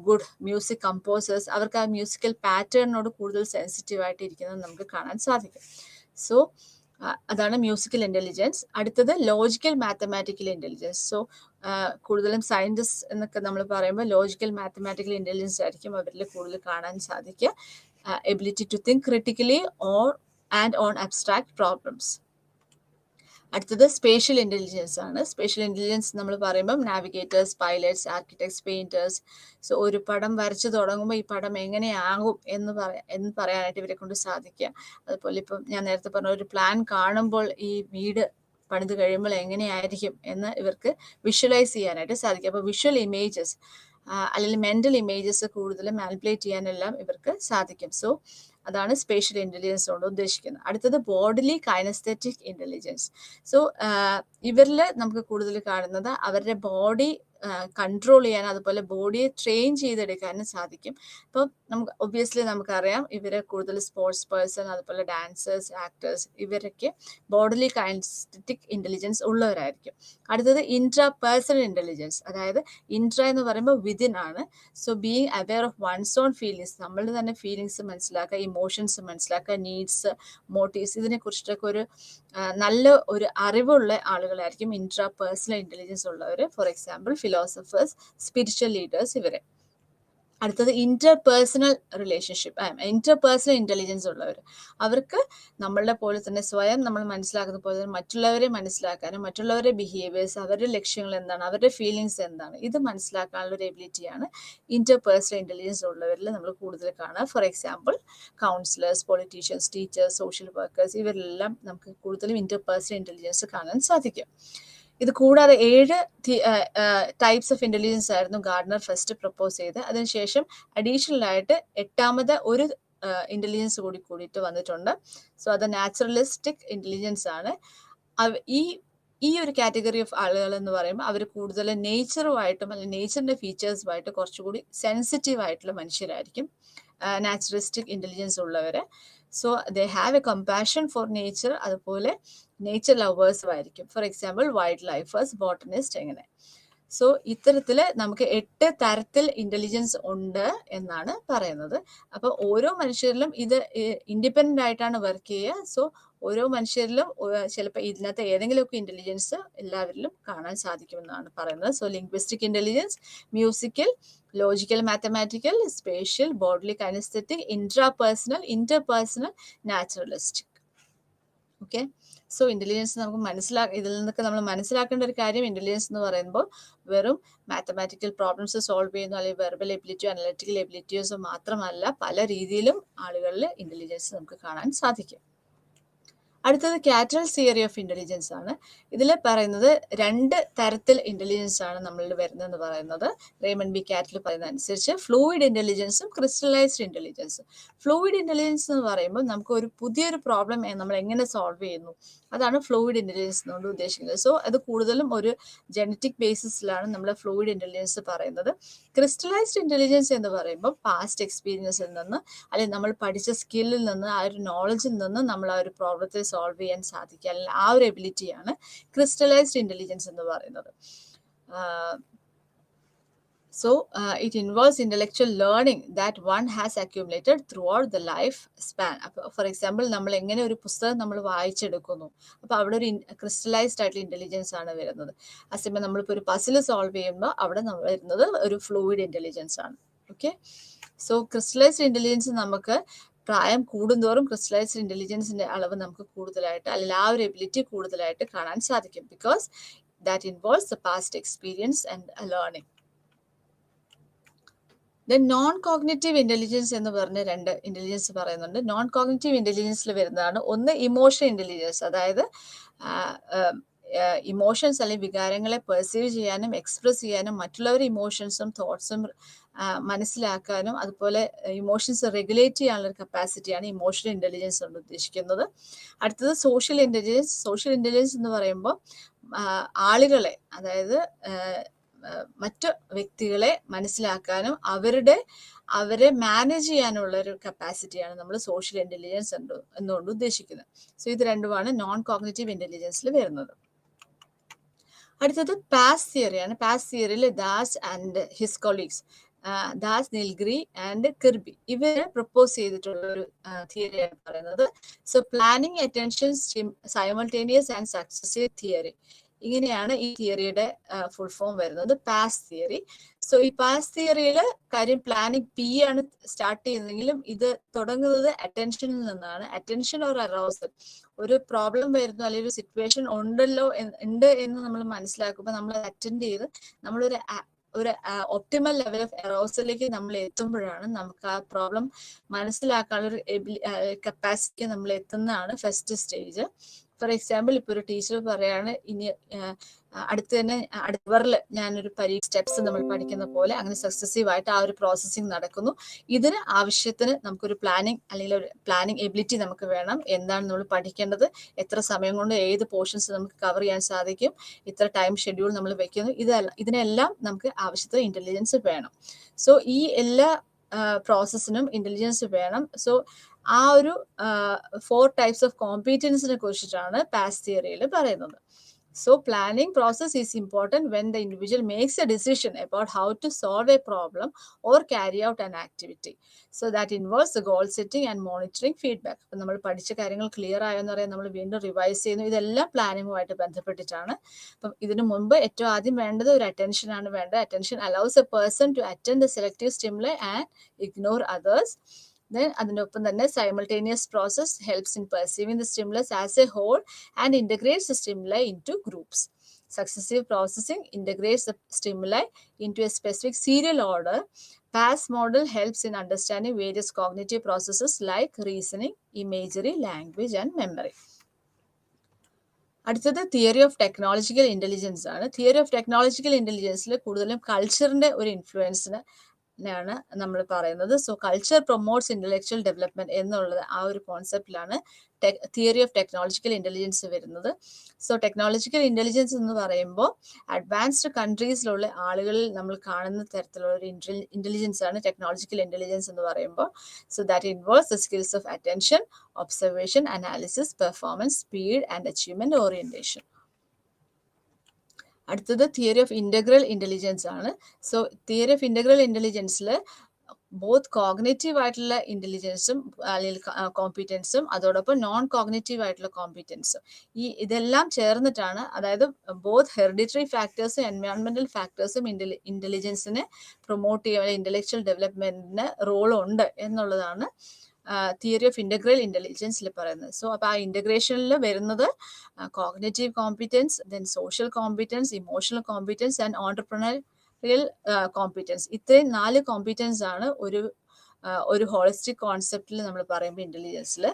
good music composers. അവർക്ക് ആ മ്യൂസിക്കൽ പാറ്റേണിനോട് കൂടുതൽ സെൻസിറ്റീവ് ആയിട്ട് ഇരിക്കുന്നത് നമുക്ക് കാണാൻ സാധിക്കും. സോ അതാണ് മ്യൂസിക്കൽ ഇന്റലിജൻസ്. അടുത്തത് ലോജിക്കൽ മാത്തമാറ്റിക്കൽ ഇന്റലിജൻസ്. സോ കൂടുതലും സയന്റിസ്റ്റ് എന്നൊക്കെ നമ്മൾ പറയുമ്പോൾ ലോജിക്കൽ മാത്തമാറ്റിക്കൽ ഇന്റലിജൻസ് ആയിരിക്കും അവരിൽ കൂടുതൽ കാണാൻ സാധിക്കുക. Ability to think critically and on abstract problems. അടുത്തത് സ്പേഷ്യൽ ഇന്റലിജൻസ് ആണ്. സ്പേഷ്യൽ ഇന്റലിജൻസ് നമ്മൾ പറയുമ്പോൾ navigators, pilots, architects, painters. So ഒരു പടം വരച്ചു തുടങ്ങുമ്പോൾ ഈ പടം എങ്ങനെയാകും എന്ന് പറയാനായിട്ട് ഇവരെ കൊണ്ട് സാധിക്കുക. അതുപോലെ ഇപ്പം ഞാൻ നേരത്തെ പറഞ്ഞ ഒരു പ്ലാൻ കാണുമ്പോൾ ഈ വീട് പണിത് കഴിയുമ്പോൾ എങ്ങനെയായിരിക്കും എന്ന് ഇവർക്ക് വിഷ്വലൈസ് ചെയ്യാനായിട്ട് സാധിക്കും. അപ്പോൾ വിഷ്വൽ ഇമേജസ് അല്ലെങ്കിൽ മെന്റൽ ഇമേജസ് കൂടുതൽ മാനിപ്പുലേറ്റ് ചെയ്യാനെല്ലാം ഇവർക്ക് സാധിക്കും. സോ അതാണ് സ്പേഷ്യൽ ഇന്റലിജൻസ് കൊണ്ട് ഉദ്ദേശിക്കുന്നത്. അടുത്തത് ബോഡിലി കൈനസ്തെറ്റിക് ഇന്റലിജൻസ്. സോ ഇവരിൽ നമുക്ക് കൂടുതൽ കാണുന്നത് അവരുടെ ബോഡി കൺട്രോൾ ചെയ്യാൻ, അതുപോലെ ബോഡിയെ ട്രെയിൻ ചെയ്തെടുക്കാനും സാധിക്കും. അപ്പം നമുക്ക് ഒബ്വിയസ്ലി നമുക്കറിയാം ഇവരെ കൂടുതൽ സ്പോർട്സ് പേഴ്സൺ, അതുപോലെ ഡാൻസേഴ്സ്, ആക്ടേഴ്സ്, ഇവരൊക്കെ ബോഡിലി കൈനസ്തെറ്റിക് ഇന്റലിജൻസ് ഉള്ളവരായിരിക്കും. അടുത്തത് ഇൻട്രാ പേഴ്സണൽ ഇന്റലിജൻസ്. അതായത് ഇൻട്രാ എന്ന് പറയുമ്പോൾ വിതിൻ ആണ്. So being aware of one's own feelings, നമ്മളുടെ തന്നെ ഫീലിങ്സ് മനസ്സിലാക്കുക, ഇമോഷൻസ് മനസ്സിലാക്കുക, നീഡ്സ്, മോട്ടീവ്സ്, ഇതിനെ കുറിച്ചിട്ടൊക്കെ ഒരു നല്ല ഒരു അറിവുള്ള ആളുകളായിരിക്കും ഇൻട്രാ പേഴ്സണൽ ഇന്റലിജൻസ് ഉള്ളവർ. For example philosophers, spiritual leaders, ഇവരെ. അടുത്തത് ഇന്റർപേഴ്സണൽ റിലേഷൻഷിപ്പ്, ഇന്റർപേഴ്സണൽ ഇന്റലിജൻസ് ഉള്ളവർ. അവർക്ക് നമ്മളുടെ പോലെ തന്നെ സ്വയം നമ്മൾ മനസ്സിലാക്കുന്ന പോലെ തന്നെ മറ്റുള്ളവരെ മനസ്സിലാക്കാനും മറ്റുള്ളവരുടെ ബിഹേവിയേഴ്സ്, അവരുടെ ലക്ഷ്യങ്ങൾ എന്താണ്, അവരുടെ ഫീലിങ്സ് എന്താണ്, ഇത് മനസ്സിലാക്കാനുള്ള ഒരു എബിലിറ്റിയാണ് ഇന്റർപേഴ്സണൽ ഇന്റലിജൻസ് ഉള്ളവരിൽ നമ്മൾ കൂടുതൽ കാണുക. For example counsellors, politicians, teachers, social workers, ഇവരെല്ലാം നമുക്ക് കൂടുതലും ഇന്റർപേഴ്സണൽ ഇന്റലിജൻസ് കാണാൻ സാധിക്കും. ഇത് കൂടാതെ 7 ടൈപ്സ് ഓഫ് ഇന്റലിജൻസ് ആയിരുന്നു ഗാർഡ്നർ ഫസ്റ്റ് പ്രപ്പോസ് ചെയ്ത്. അതിനുശേഷം അഡീഷണൽ ആയിട്ട് 8ാമത് ഒരു ഇന്റലിജൻസ് കൂടിയിട്ട് വന്നിട്ടുണ്ട്. സോ അത് നാച്ചുറലിസ്റ്റിക് ഇന്റലിജൻസ് ആണ്. ഈ ഒരു കാറ്റഗറി ഓഫ് ആളുകൾ എന്ന് പറയുമ്പോൾ അവർ കൂടുതൽ നേച്ചറുമായിട്ടും അല്ലെങ്കിൽ നേച്ചറിന്റെ ഫീച്ചേഴ്സുമായിട്ട് കുറച്ചുകൂടി സെൻസിറ്റീവ് ആയിട്ടുള്ള മനുഷ്യരായിരിക്കും നാച്ചുറലിസ്റ്റിക് ഇന്റലിജൻസ് ഉള്ളവർ. So they have A compassion four nature, അതുപോലെ നേച്ചർ ലവേഴ്സും ആയിരിക്കും. ഫോർ എക്സാമ്പിൾ വൈൽഡ് ലൈഫേഴ്സ്, ബോട്ടണിസ്റ്റ്, എങ്ങനെ. സോ ഇത്തരത്തിൽ നമുക്ക് 8 തരത്തിൽ ഇന്റലിജൻസ് ഉണ്ട് എന്നാണ് പറയുന്നത്. അപ്പോൾ ഓരോ മനുഷ്യരിലും ഇത് ഇൻഡിപെൻഡന്റ് ആയിട്ടാണ് വർക്ക് ചെയ്യുക. സോ ഓരോ മനുഷ്യരിലും ചിലപ്പോൾ ഇതിനകത്ത് ഏതെങ്കിലുമൊക്കെ ഇൻ്റലിജൻസ് എല്ലാവരിലും കാണാൻ സാധിക്കുമെന്നാണ് പറയുന്നത്. So linguistic intelligence, musical, logical, mathematical, spatial, bodily kinaesthetic, intrapersonal, interpersonal, naturalistic. Okay, so intelligence നമുക്ക് ഇതിൽ നിന്നൊക്കെ നമ്മൾ മനസ്സിലാക്കേണ്ട ഒരു കാര്യം, ഇൻ്റലിജൻസ് എന്ന് പറയുമ്പോൾ വെറും മാത്തമാറ്റിക്കൽ പ്രോബ്ലംസ് സോൾവ് ചെയ്യുന്നു അല്ലെങ്കിൽ വെർബൽ എബിലിറ്റിയോ അനലിറ്റിക്കൽ എബിലിറ്റീസോ മാത്രമല്ല, പല രീതിയിലും ആളുകളിൽ ഇൻ്റലിജൻസ് നമുക്ക് കാണാൻ സാധിക്കും. അടുത്തത് കാറ്ററൽ തിയറി ഓഫ് ഇൻ്റലിജൻസ് ആണ്. ഇതിൽ പറയുന്നത് 2 തരത്തിൽ ഇൻ്റലിജൻസ് ആണ് നമ്മളിൽ വരുന്നതെന്ന് പറയുന്നത്. റേമണ്ട് ബി കാറ്റൽ പറയുന്ന അനുസരിച്ച് ഫ്ലൂയിഡ് ഇൻ്റലിജൻസും ക്രിസ്റ്റലൈസ്ഡ് ഇൻ്റലിജൻസും. ഫ്ലൂയിഡ് ഇൻ്റലിജൻസ് എന്ന് പറയുമ്പോൾ നമുക്ക് ഒരു പുതിയൊരു പ്രോബ്ലം നമ്മൾ എങ്ങനെ സോൾവ് ചെയ്യുന്നു, അതാണ് ഫ്ലൂയിഡ് ഇൻ്റലിജൻസ് എന്നുകൊണ്ട് ഉദ്ദേശിക്കുന്നത്. സോ അത് കൂടുതലും ഒരു ജനറ്റിക് ബേസിസിലാണ് നമ്മൾ ഫ്ലൂയിഡ് ഇൻ്റലിജൻസ് പറയുന്നത്. ക്രിസ്റ്റലൈസ്ഡ് ഇൻ്റലിജൻസ് എന്ന് പറയുമ്പോൾ പാസ്റ്റ് എക്സ്പീരിയൻസിൽ നിന്ന് അല്ലെങ്കിൽ നമ്മൾ പഠിച്ച സ്കില്ലിൽ നിന്ന്, ആ ഒരു നോളജിൽ നിന്ന് നമ്മൾ ആ ഒരു പ്രോബ്ലത്തെ സോൾവ് ചെയ്യാൻ സാധിക്കുക, അല്ലെങ്കിൽ ആ ഒരു എബിലിറ്റിയാണ് ക്രിസ്റ്റലൈസ്ഡ് ഇൻ്റലിജൻസ് എന്ന് പറയുന്നത്. So it involves intellectual learning that one has accumulated throughout the life span. For example, നമ്മൾ എങ്ങനെ ഒരു പുസ്തകം നമ്മൾ വായിച്ചെടുക്കുന്നു, അപ്പോൾ അവിടെ ഒരു ക്രിസ്റ്റലൈസ്ഡ് ആയിട്ടുള്ള ഇൻ്റലിജൻസ് ആണ് വരുന്നത്. അതേസമയം നമ്മളിപ്പോൾ ഒരു പസിൽ സോൾവ് ചെയ്യുമ്പോൾ അവിടെ നമ്മൾ വരുന്നത് ഒരു ഫ്ലൂയിഡ് ഇൻ്റലിജൻസ് ആണ്. ഓക്കെ, സോ ക്രിസ്റ്റലൈസ്ഡ് ഇൻ്റലിജൻസ് നമുക്ക് പ്രായം കൂടുന്തോറും ക്രിസ്റ്റലൈസ്ഡ് ഇൻ്റലിജൻസിന്റെ അളവ് നമുക്ക് കൂടുതലായിട്ട്, അല്ലെങ്കിൽ ആ ഒരു എബിലിറ്റി കൂടുതലായിട്ട് കാണാൻ സാധിക്കും. Because that involves the past experience and learning. Then non cognitive intelligence എന്ന് പറഞ്ഞ 2 ഇൻ്റലിജൻസ് പറയുന്നുണ്ട്. നോൺ കോഗ്നിറ്റീവ് ഇൻ്റലിജൻസിൽ വരുന്നതാണ് ഒന്ന് ഇമോഷൻ ഇൻ്റലിജൻസ്, അതായത് ഇമോഷൻസ് അല്ലെങ്കിൽ വികാരങ്ങളെ പെർസീവ് ചെയ്യാനും എക്സ്പ്രസ് ചെയ്യാനും മറ്റുള്ളവരുടെ ഇമോഷൻസും തോട്ട്സും മനസ്സിലാക്കാനും അതുപോലെ ഇമോഷൻസ് റെഗുലേറ്റ് ചെയ്യാനുള്ള ഒരു കപ്പാസിറ്റിയാണ് ഇമോഷണൽ ഇൻ്റലിജൻസ് കൊണ്ട് ഉദ്ദേശിക്കുന്നത്. അടുത്തത് സോഷ്യൽ ഇൻ്റലിജൻസ്. സോഷ്യൽ ഇൻ്റലിജൻസ് എന്ന് പറയുമ്പോൾ ആളുകളെ, അതായത് മറ്റു വ്യക്തികളെ മനസ്സിലാക്കാനും അവരെ മാനേജ് ചെയ്യാനുള്ള ഒരു കപ്പാസിറ്റിയാണ് നമ്മൾ സോഷ്യൽ ഇൻ്റലിജൻസ് എന്നുകൊണ്ട് ഉദ്ദേശിക്കുന്നത്. സോ ഇത് രണ്ടുമാണ് നോൺ കോഗ്നിറ്റീവ് ഇൻ്റലിജൻസിൽ വരുന്നത്. അടുത്തത് പാസ് തിയറിയാണ്. പാസ് തിയറിയിൽ Das and his colleagues, Das, Naglieri and Kirby ഇവർ പ്രപ്പോസ് ചെയ്തിട്ടുള്ള ഒരു തിയറിയാണ് പറയുന്നത്. So planning, attention, simultaneous and successive theory, ഇങ്ങനെയാണ് ഈ തിയറിയുടെ ഫുൾ ഫോം വരുന്നത്, പാസ് തിയറി. സോ ഈ പാസ് തിയറിയിൽ കാര്യം പ്ലാനിങ് പി ആണ് സ്റ്റാർട്ട് ചെയ്യുന്നതെങ്കിലും ഇത് തുടങ്ങുന്നത് അറ്റൻഷനിൽ നിന്നാണ്. അറ്റൻഷൻ ഓർ അറൗസൽ, ഒരു പ്രോബ്ലം വരുന്നു അല്ലെങ്കിൽ ഒരു സിറ്റുവേഷൻ ഉണ്ട് എന്ന് നമ്മൾ മനസ്സിലാക്കുമ്പോൾ നമ്മൾ അറ്റൻഡ് ചെയ്ത് നമ്മളൊരു ഒപ്റ്റിമൽ ലെവൽ ഓഫ് എറോസലിലേക്ക് നമ്മൾ എത്തുമ്പോഴാണ് നമുക്ക് ആ പ്രോബ്ലം മനസ്സിലാക്കാനുള്ള ഒരു കപ്പാസിറ്റി നമ്മൾ എത്തുന്നതാണ് ഫസ്റ്റ് സ്റ്റേജ്. ഫോർ എക്സാമ്പിൾ, ഇപ്പോൾ ഒരു ടീച്ചർ പറയാണ് ഇനി അടുത്തവറിൽ ഞാനൊരു സ്റ്റെപ്സ് നമ്മൾ പഠിക്കുന്ന പോലെ അങ്ങനെ സക്സസീവ് ആയിട്ട് ആ ഒരു പ്രോസസ്സിങ് നടക്കുന്നു. ഇതിന് ആവശ്യത്തിന് നമുക്കൊരു പ്ലാനിങ് അല്ലെങ്കിൽ ഒരു പ്ലാനിങ് എബിലിറ്റി നമുക്ക് വേണം. എന്താണ് നമ്മൾ പഠിക്കേണ്ടത്, എത്ര സമയം കൊണ്ട് ഏത് പോർഷൻസ് നമുക്ക് കവർ ചെയ്യാൻ സാധിക്കും, ഇത്ര ടൈം ഷെഡ്യൂൾ നമ്മൾ വെക്കുന്നു, ഇതിനെല്ലാം നമുക്ക് ആവശ്യത്തിന് ഇന്റലിജൻസ് വേണം. സോ ഈ എല്ലാ പ്രോസസ്സിനും ഇന്റലിജൻസ് വേണം. സോ ആ ഒരു 4 ടൈപ്സ് ഓഫ് കോമ്പീറ്റൻസിനെ കുറിച്ചിട്ടാണ് പാസ് തിയറിയിൽ പറയുന്നത്. So planning process is important when the individual makes a decision about how to solve a problem or carry out an activity. So that involves the goal setting and monitoring feedback. അപ്പോൾ നമ്മൾ പഠിച്ച കാര്യങ്ങൾ clear ആയെന്ന് പറയാൻ നമ്മൾ വീണ്ടും revise ചെയ്യുന്നു. ഇതെല്ലാം പ്ലാനിങ്ങുമായിട്ട് ബന്ധപ്പെട്ടിട്ടാണ്. അപ്പം ഇതിനു മുമ്പ് ഏറ്റവും ആദ്യം വേണ്ടത് ഒരു അറ്റൻഷൻ ആണ് വേണ്ടത്. Attention allows a person to attend the selective stimuli and ignore others. Then അതിനൊപ്പം തന്നെ simultaneous process helps in perceiving the stimulus as a whole and integrates the stimuli into groups. Successive processing integrates the stimuli into a specific serial order. PASS model helps in understanding various cognitive processes like reasoning, imagery, language and memory. അടുത്തത് theory of technological intelligence ആണ്. Theory of technological ഇൻ്റലിജൻസിൽ കൂടുതലും കൾച്ചറിന്റെ ഒരു ഇൻഫ്ലുവൻസിന് ാണ് നമ്മൾ പറയുന്നത്. So culture promotes intellectual development എന്നുള്ളത് ആ ഒരു കോൺസെപ്റ്റിലാണ് തിയറി ഓഫ് ടെക്നോളജിക്കൽ ഇൻ്റലിജൻസ് വരുന്നത്. സോ ടെക്നോളജിക്കൽ ഇൻ്റലിജൻസ് എന്ന് പറയുമ്പോൾ അഡ്വാൻസ്ഡ് കൺട്രീസിലുള്ള ആളുകളിൽ നമ്മൾ കാണുന്ന തരത്തിലുള്ള ഒരു ഇൻ്റലിജൻസ് ആണ് ടെക്നോളജിക്കൽ ഇൻ്റലിജൻസ് എന്ന് പറയുമ്പോൾ. So that involves the skills of attention, observation, analysis, performance, speed and achievement orientation. അടുത്തത് തിയറി ഓഫ് ഇന്റഗ്രൽ ഇൻ്റലിജൻസ് ആണ്. സോ തിയറി ഓഫ് ഇന്റഗ്രൽ ഇൻ്റലിജൻസിൽ ബോത്ത് കോഗ്നേറ്റീവ് ആയിട്ടുള്ള ഇന്റലിജൻസും അല്ലെങ്കിൽ കോമ്പിറ്റൻസും അതോടൊപ്പം നോൺ കോഗ്നേറ്റീവ് ആയിട്ടുള്ള കോമ്പിറ്റൻസും ഇതെല്ലാം ചേർന്നിട്ടാണ്, അതായത് ബോത്ത് ഹെറിഡിറ്ററി ഫാക്ടേഴ്സും എൻവയോൺമെന്റൽ ഫാക്ടേഴ്സും ഇന്റലിജൻസിനെ പ്രൊമോട്ട് ചെയ്യാൻ ഇന്റലക്ച്വൽ ഡെവലപ്മെന്റിന് റോൾ ഉണ്ട് എന്നുള്ളതാണ് തിയറി ഓഫ് ഇന്റഗ്രൽ ഇന്റലിജൻസിൽ പറയുന്നത്. സോ അപ്പോൾ ആ ഇന്റഗ്രേഷനിൽ വരുന്നത് cognitive competence, then social competence, emotional competence and entrepreneurial competence. ഇത്രയും 4 കോമ്പിറ്റൻസ് ആണ് ഒരു ഹോളിസ്റ്റിക് കോൺസെപ്റ്റിൽ നമ്മൾ പറയുമ്പോൾ ഇന്റലിജൻസിൽ.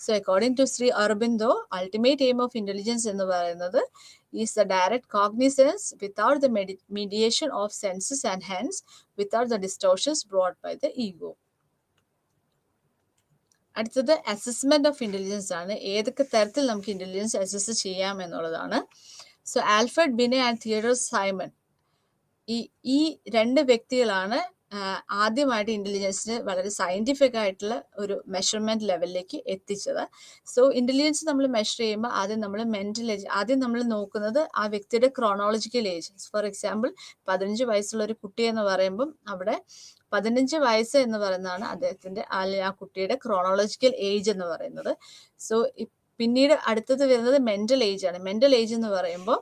So according to Shri Aurobindo, ultimate aim of intelligence എന്ന് പറയുന്നത് is the direct cognizance without the mediation of senses and hence without the distortions brought by the ego. അടുത്തത് അസസ്മെന്റ് ഓഫ് ഇന്റലിജൻസ് ആണ്. ഏതൊക്കെ തരത്തിൽ നമുക്ക് ഇന്റലിജൻസ് അസസ് ചെയ്യാം എന്നുള്ളതാണ്. So Alfred Binet and Theodore Simon, ഈ 2 വ്യക്തികളാണ് ആദ്യമായിട്ട് ഇന്റലിജൻസിന് വളരെ സയന്റിഫിക് ആയിട്ടുള്ള ഒരു മെഷർമെന്റ് ലെവലിലേക്ക് എത്തിച്ചത്. സോ ഇന്റലിജൻസ് നമ്മൾ മെഷർ ചെയ്യുമ്പോൾ ആദ്യം നമ്മൾ നോക്കുന്നത് ആ വ്യക്തിയുടെ ക്രോണോളജിക്കൽ ഏജ്. ഫോർ എക്സാമ്പിൾ 15 വയസ്സുള്ള ഒരു കുട്ടി എന്ന് പറയുമ്പം അവിടെ 15 വയസ്സ് എന്ന് പറയുന്നതാണ് അദ്ദേഹത്തിന്റെ ആ കുട്ടിയുടെ ക്രോണോളജിക്കൽ ഏജ് എന്ന് പറയുന്നത്. സോ പിന്നീട് അടുത്തത് വരുന്നത് മെന്റൽ ഏജ് ആണ്. മെന്റൽ ഏജ് എന്ന് പറയുമ്പോൾ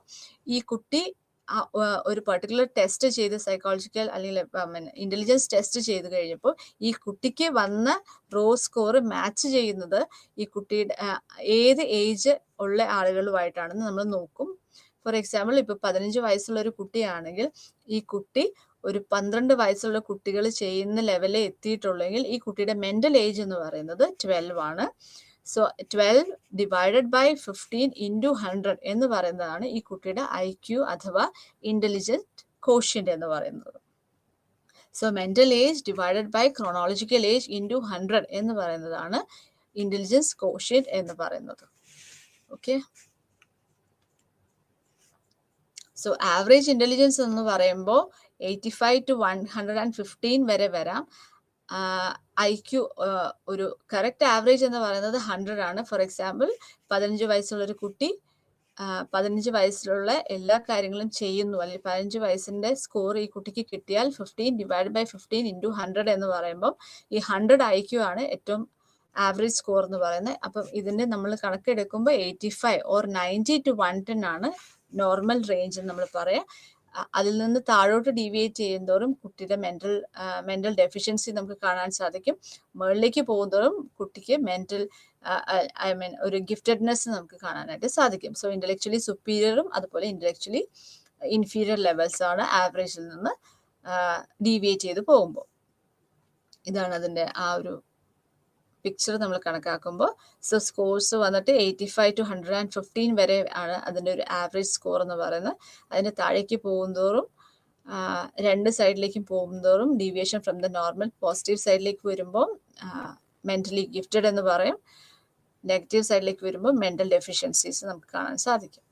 ഈ കുട്ടി ഒരു പർട്ടിക്കുലർ ടെസ്റ്റ് ചെയ്ത് സൈക്കോളജിക്കൽ അല്ലെങ്കിൽ ഇന്റലിജൻസ് ടെസ്റ്റ് ചെയ്ത് കഴിഞ്ഞപ്പോൾ ഈ കുട്ടിക്ക് വന്ന റോ സ്കോർ മാച്ച് ചെയ്യുന്നത് ഈ കുട്ടിയുടെ ഏത് ഏജ് ഉള്ള ആളുകളുമായിട്ടാണെന്ന് നമ്മൾ നോക്കും. ഫോർ എക്സാമ്പിൾ ഇപ്പോൾ 15 വയസ്സുള്ള ഒരു കുട്ടിയാണെങ്കിൽ ഈ കുട്ടി ഒരു 12 വയസ്സുള്ള കുട്ടികൾ ചെയ്യുന്ന ലെവലിൽ എത്തിയിട്ടുള്ളെങ്കിൽ ഈ കുട്ടിയുടെ മെന്റൽ ഏജ് എന്ന് പറയുന്നത് 12 ആണ്. സോ 12 ഡിവൈഡഡ് ബൈ 15 ഇൻറ്റു 100 എന്ന് പറയുന്നതാണ് ഈ കുട്ടിയുടെ IQ അഥവാ ഇന്റലിജന്റ് കോഷ്യന്റ് എന്ന് പറയുന്നത്. So mental age divided by chronological age into 100 എന്ന് പറയുന്നതാണ് ഇന്റലിജൻസ് കോഷ്യന്റ് എന്ന് പറയുന്നത്. ഓക്കെ. സോ ആവറേജ് ഇന്റലിജൻസ് എന്ന് പറയുമ്പോൾ 85 to 115 വരെ വരാം. IQ ഒരു കറക്റ്റ് ആവറേജ് എന്ന് പറയുന്നത് 100 ആണ്. ഫോർ എക്സാമ്പിൾ 15 വയസ്സുള്ള ഒരു കുട്ടി 15 വയസ്സിലുള്ള എല്ലാ കാര്യങ്ങളും ചെയ്യുന്നു, അല്ലെങ്കിൽ 15 വയസ്സിന്റെ സ്കോർ ഈ കുട്ടിക്ക് കിട്ടിയാൽ 15 ഡിവൈഡ് ബൈ 15 ഇൻറ്റു 100 എന്ന് പറയുമ്പോൾ ഈ 100 IQ ആണ് ഏറ്റവും ആവറേജ് സ്കോർ എന്ന് പറയുന്നത്. അപ്പം ഇതിന്റെ നമ്മൾ കണക്കെടുക്കുമ്പോൾ 85 or 90 to 110 ആണ് നോർമൽ റേഞ്ച് എന്ന് നമ്മൾ പറയാം. അതിൽ നിന്ന് താഴോട്ട് ഡീവിയേറ്റ് ചെയ്യുന്നതോറും കുട്ടിയുടെ മെന്റൽ ഡെഫിഷ്യൻസി നമുക്ക് കാണാൻ സാധിക്കും. മുകളിലേക്ക് പോകുന്നതോറും കുട്ടിക്ക് ഒരു ഗിഫ്റ്റഡ്നെസ് നമുക്ക് കാണാനായിട്ട് സാധിക്കും. സോ ഇന്റലക്ച്വലി സുപ്പീരിയറും അതുപോലെ ഇന്റലക്ച്വലി ഇൻഫീരിയർ ലെവൽസ് ആണ് ആവറേജിൽ നിന്ന് ഡീവിയേറ്റ് ചെയ്ത് പോകുമ്പോൾ. ഇതാണ് അതിന്റെ ആ ഒരു പിക്ചർ നമ്മൾ കണക്കാക്കുമ്പോൾ. സോ സ്കോർസ് വന്നിട്ട് 85 to 115 വരെ ആണ് അതിൻ്റെ ഒരു ആവറേജ് സ്കോർ എന്ന് പറയുന്നത്. അതിന് താഴേക്ക് പോകുന്തോറും 2 സൈഡിലേക്കും പോകുന്തോറും deviation from the normal positive സൈഡിലേക്ക് വരുമ്പോൾ മെന്റലി ഗിഫ്റ്റഡ് എന്ന് പറയും. നെഗറ്റീവ് സൈഡിലേക്ക് വരുമ്പോൾ മെന്റൽ ഡെഫിഷ്യൻസീസ് നമുക്ക് കാണാൻ സാധിക്കും.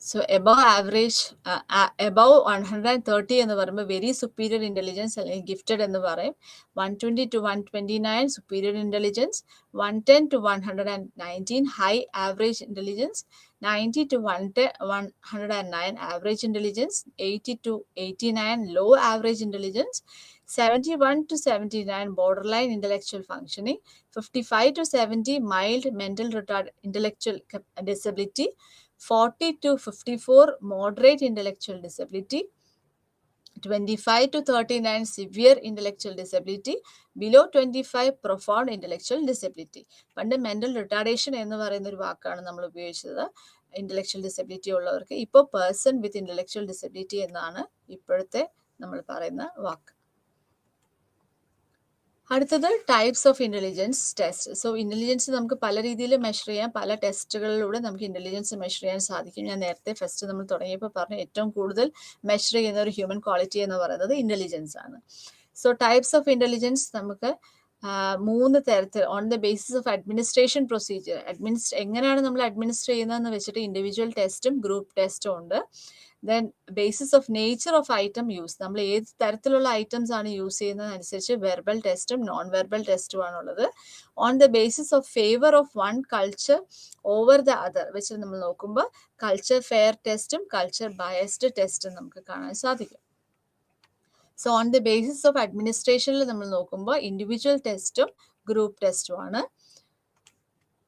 സോ എബവ് ആവറേജ് എബവ് 130 എന്ന് പറയുമ്പോൾ വെരി സുപ്പീരിയർ ഇന്റലിജൻസ് അല്ലെങ്കിൽ ഗിഫ്റ്റഡ് എന്ന് പറയും. 120 to 129 superior intelligence, 110 to 119 high average intelligence, 90 to 109 average intelligence, 80 to 89 low average intelligence, 71 to 79 borderline intellectual functioning, 55 to 70 mild mental retard intellectual disability, 40 to 54 moderate intellectual disability, 25 to 39 severe intellectual disability, below 25 profound intellectual disability. പണ്ട് mental retardation എന്ന് പറയുന്ന ഒരു വാക്കാണ് നമ്മൾ ഉപയോഗിച്ചത് intellectual disability ഉള്ളവർക്ക്. ഇപ്പോൾ person with intellectual disability എന്നാണ് ഇപ്പോഴത്തെ നമ്മൾ പറയുന്ന വാക്ക്. അടുത്തത് types of intelligence test. So intelligence നമുക്ക് പല രീതിയിൽ മെഷർ ചെയ്യാം. പല ടെസ്റ്റുകളിലൂടെ നമുക്ക് ഇന്റലിജൻസ് മെഷർ ചെയ്യാൻ സാധിക്കും. ഞാൻ നേരത്തെ ഫസ്റ്റ് നമ്മൾ തുടങ്ങിയപ്പോൾ പറഞ്ഞു ഏറ്റവും കൂടുതൽ മെഷർ ചെയ്യുന്ന ഒരു ഹ്യൂമൻ ക്വാളിറ്റി എന്ന് പറയുന്നത് ഇന്റലിജൻസ് ആണ്. സോ ടൈപ്സ് ഓഫ് ഇന്റലിജൻസ് നമുക്ക് 3 തരത്തിൽ on the basis of administration procedure. എങ്ങനെയാണ് നമ്മൾ അഡ്മിനിസ്റ്റർ ചെയ്യുന്നതെന്ന് വെച്ചിട്ട് ഇൻഡിവിജ്വൽ ടെസ്റ്റും ഗ്രൂപ്പ് ടെസ്റ്റും ഉണ്ട്. Then basis of nature of item use, നമ്മൾ ഏത് തരത്തിലുള്ള ഐറ്റംസ് ആണ് യൂസ് ചെയ്യുന്നതനുസരിച്ച് വെർബൽ ടെസ്റ്റും നോൺ വെർബൽ ടെസ്റ്റും ആണുള്ളത്. On the basis of favour of one culture over the other വെച്ച് നമ്മൾ നോക്കുമ്പോൾ കൾച്ചർ ഫെയർ ടെസ്റ്റും കൾച്ചർ ബയസ്ഡ് ടെസ്റ്റും നമുക്ക് കാണാൻ സാധിക്കും. So on the basis of അഡ്മിനിസ്ട്രേഷനിൽ നമ്മൾ നോക്കുമ്പോൾ ഇൻഡിവിജ്വൽ ടെസ്റ്റും ഗ്രൂപ്പ് ടെസ്റ്റും ആണ്.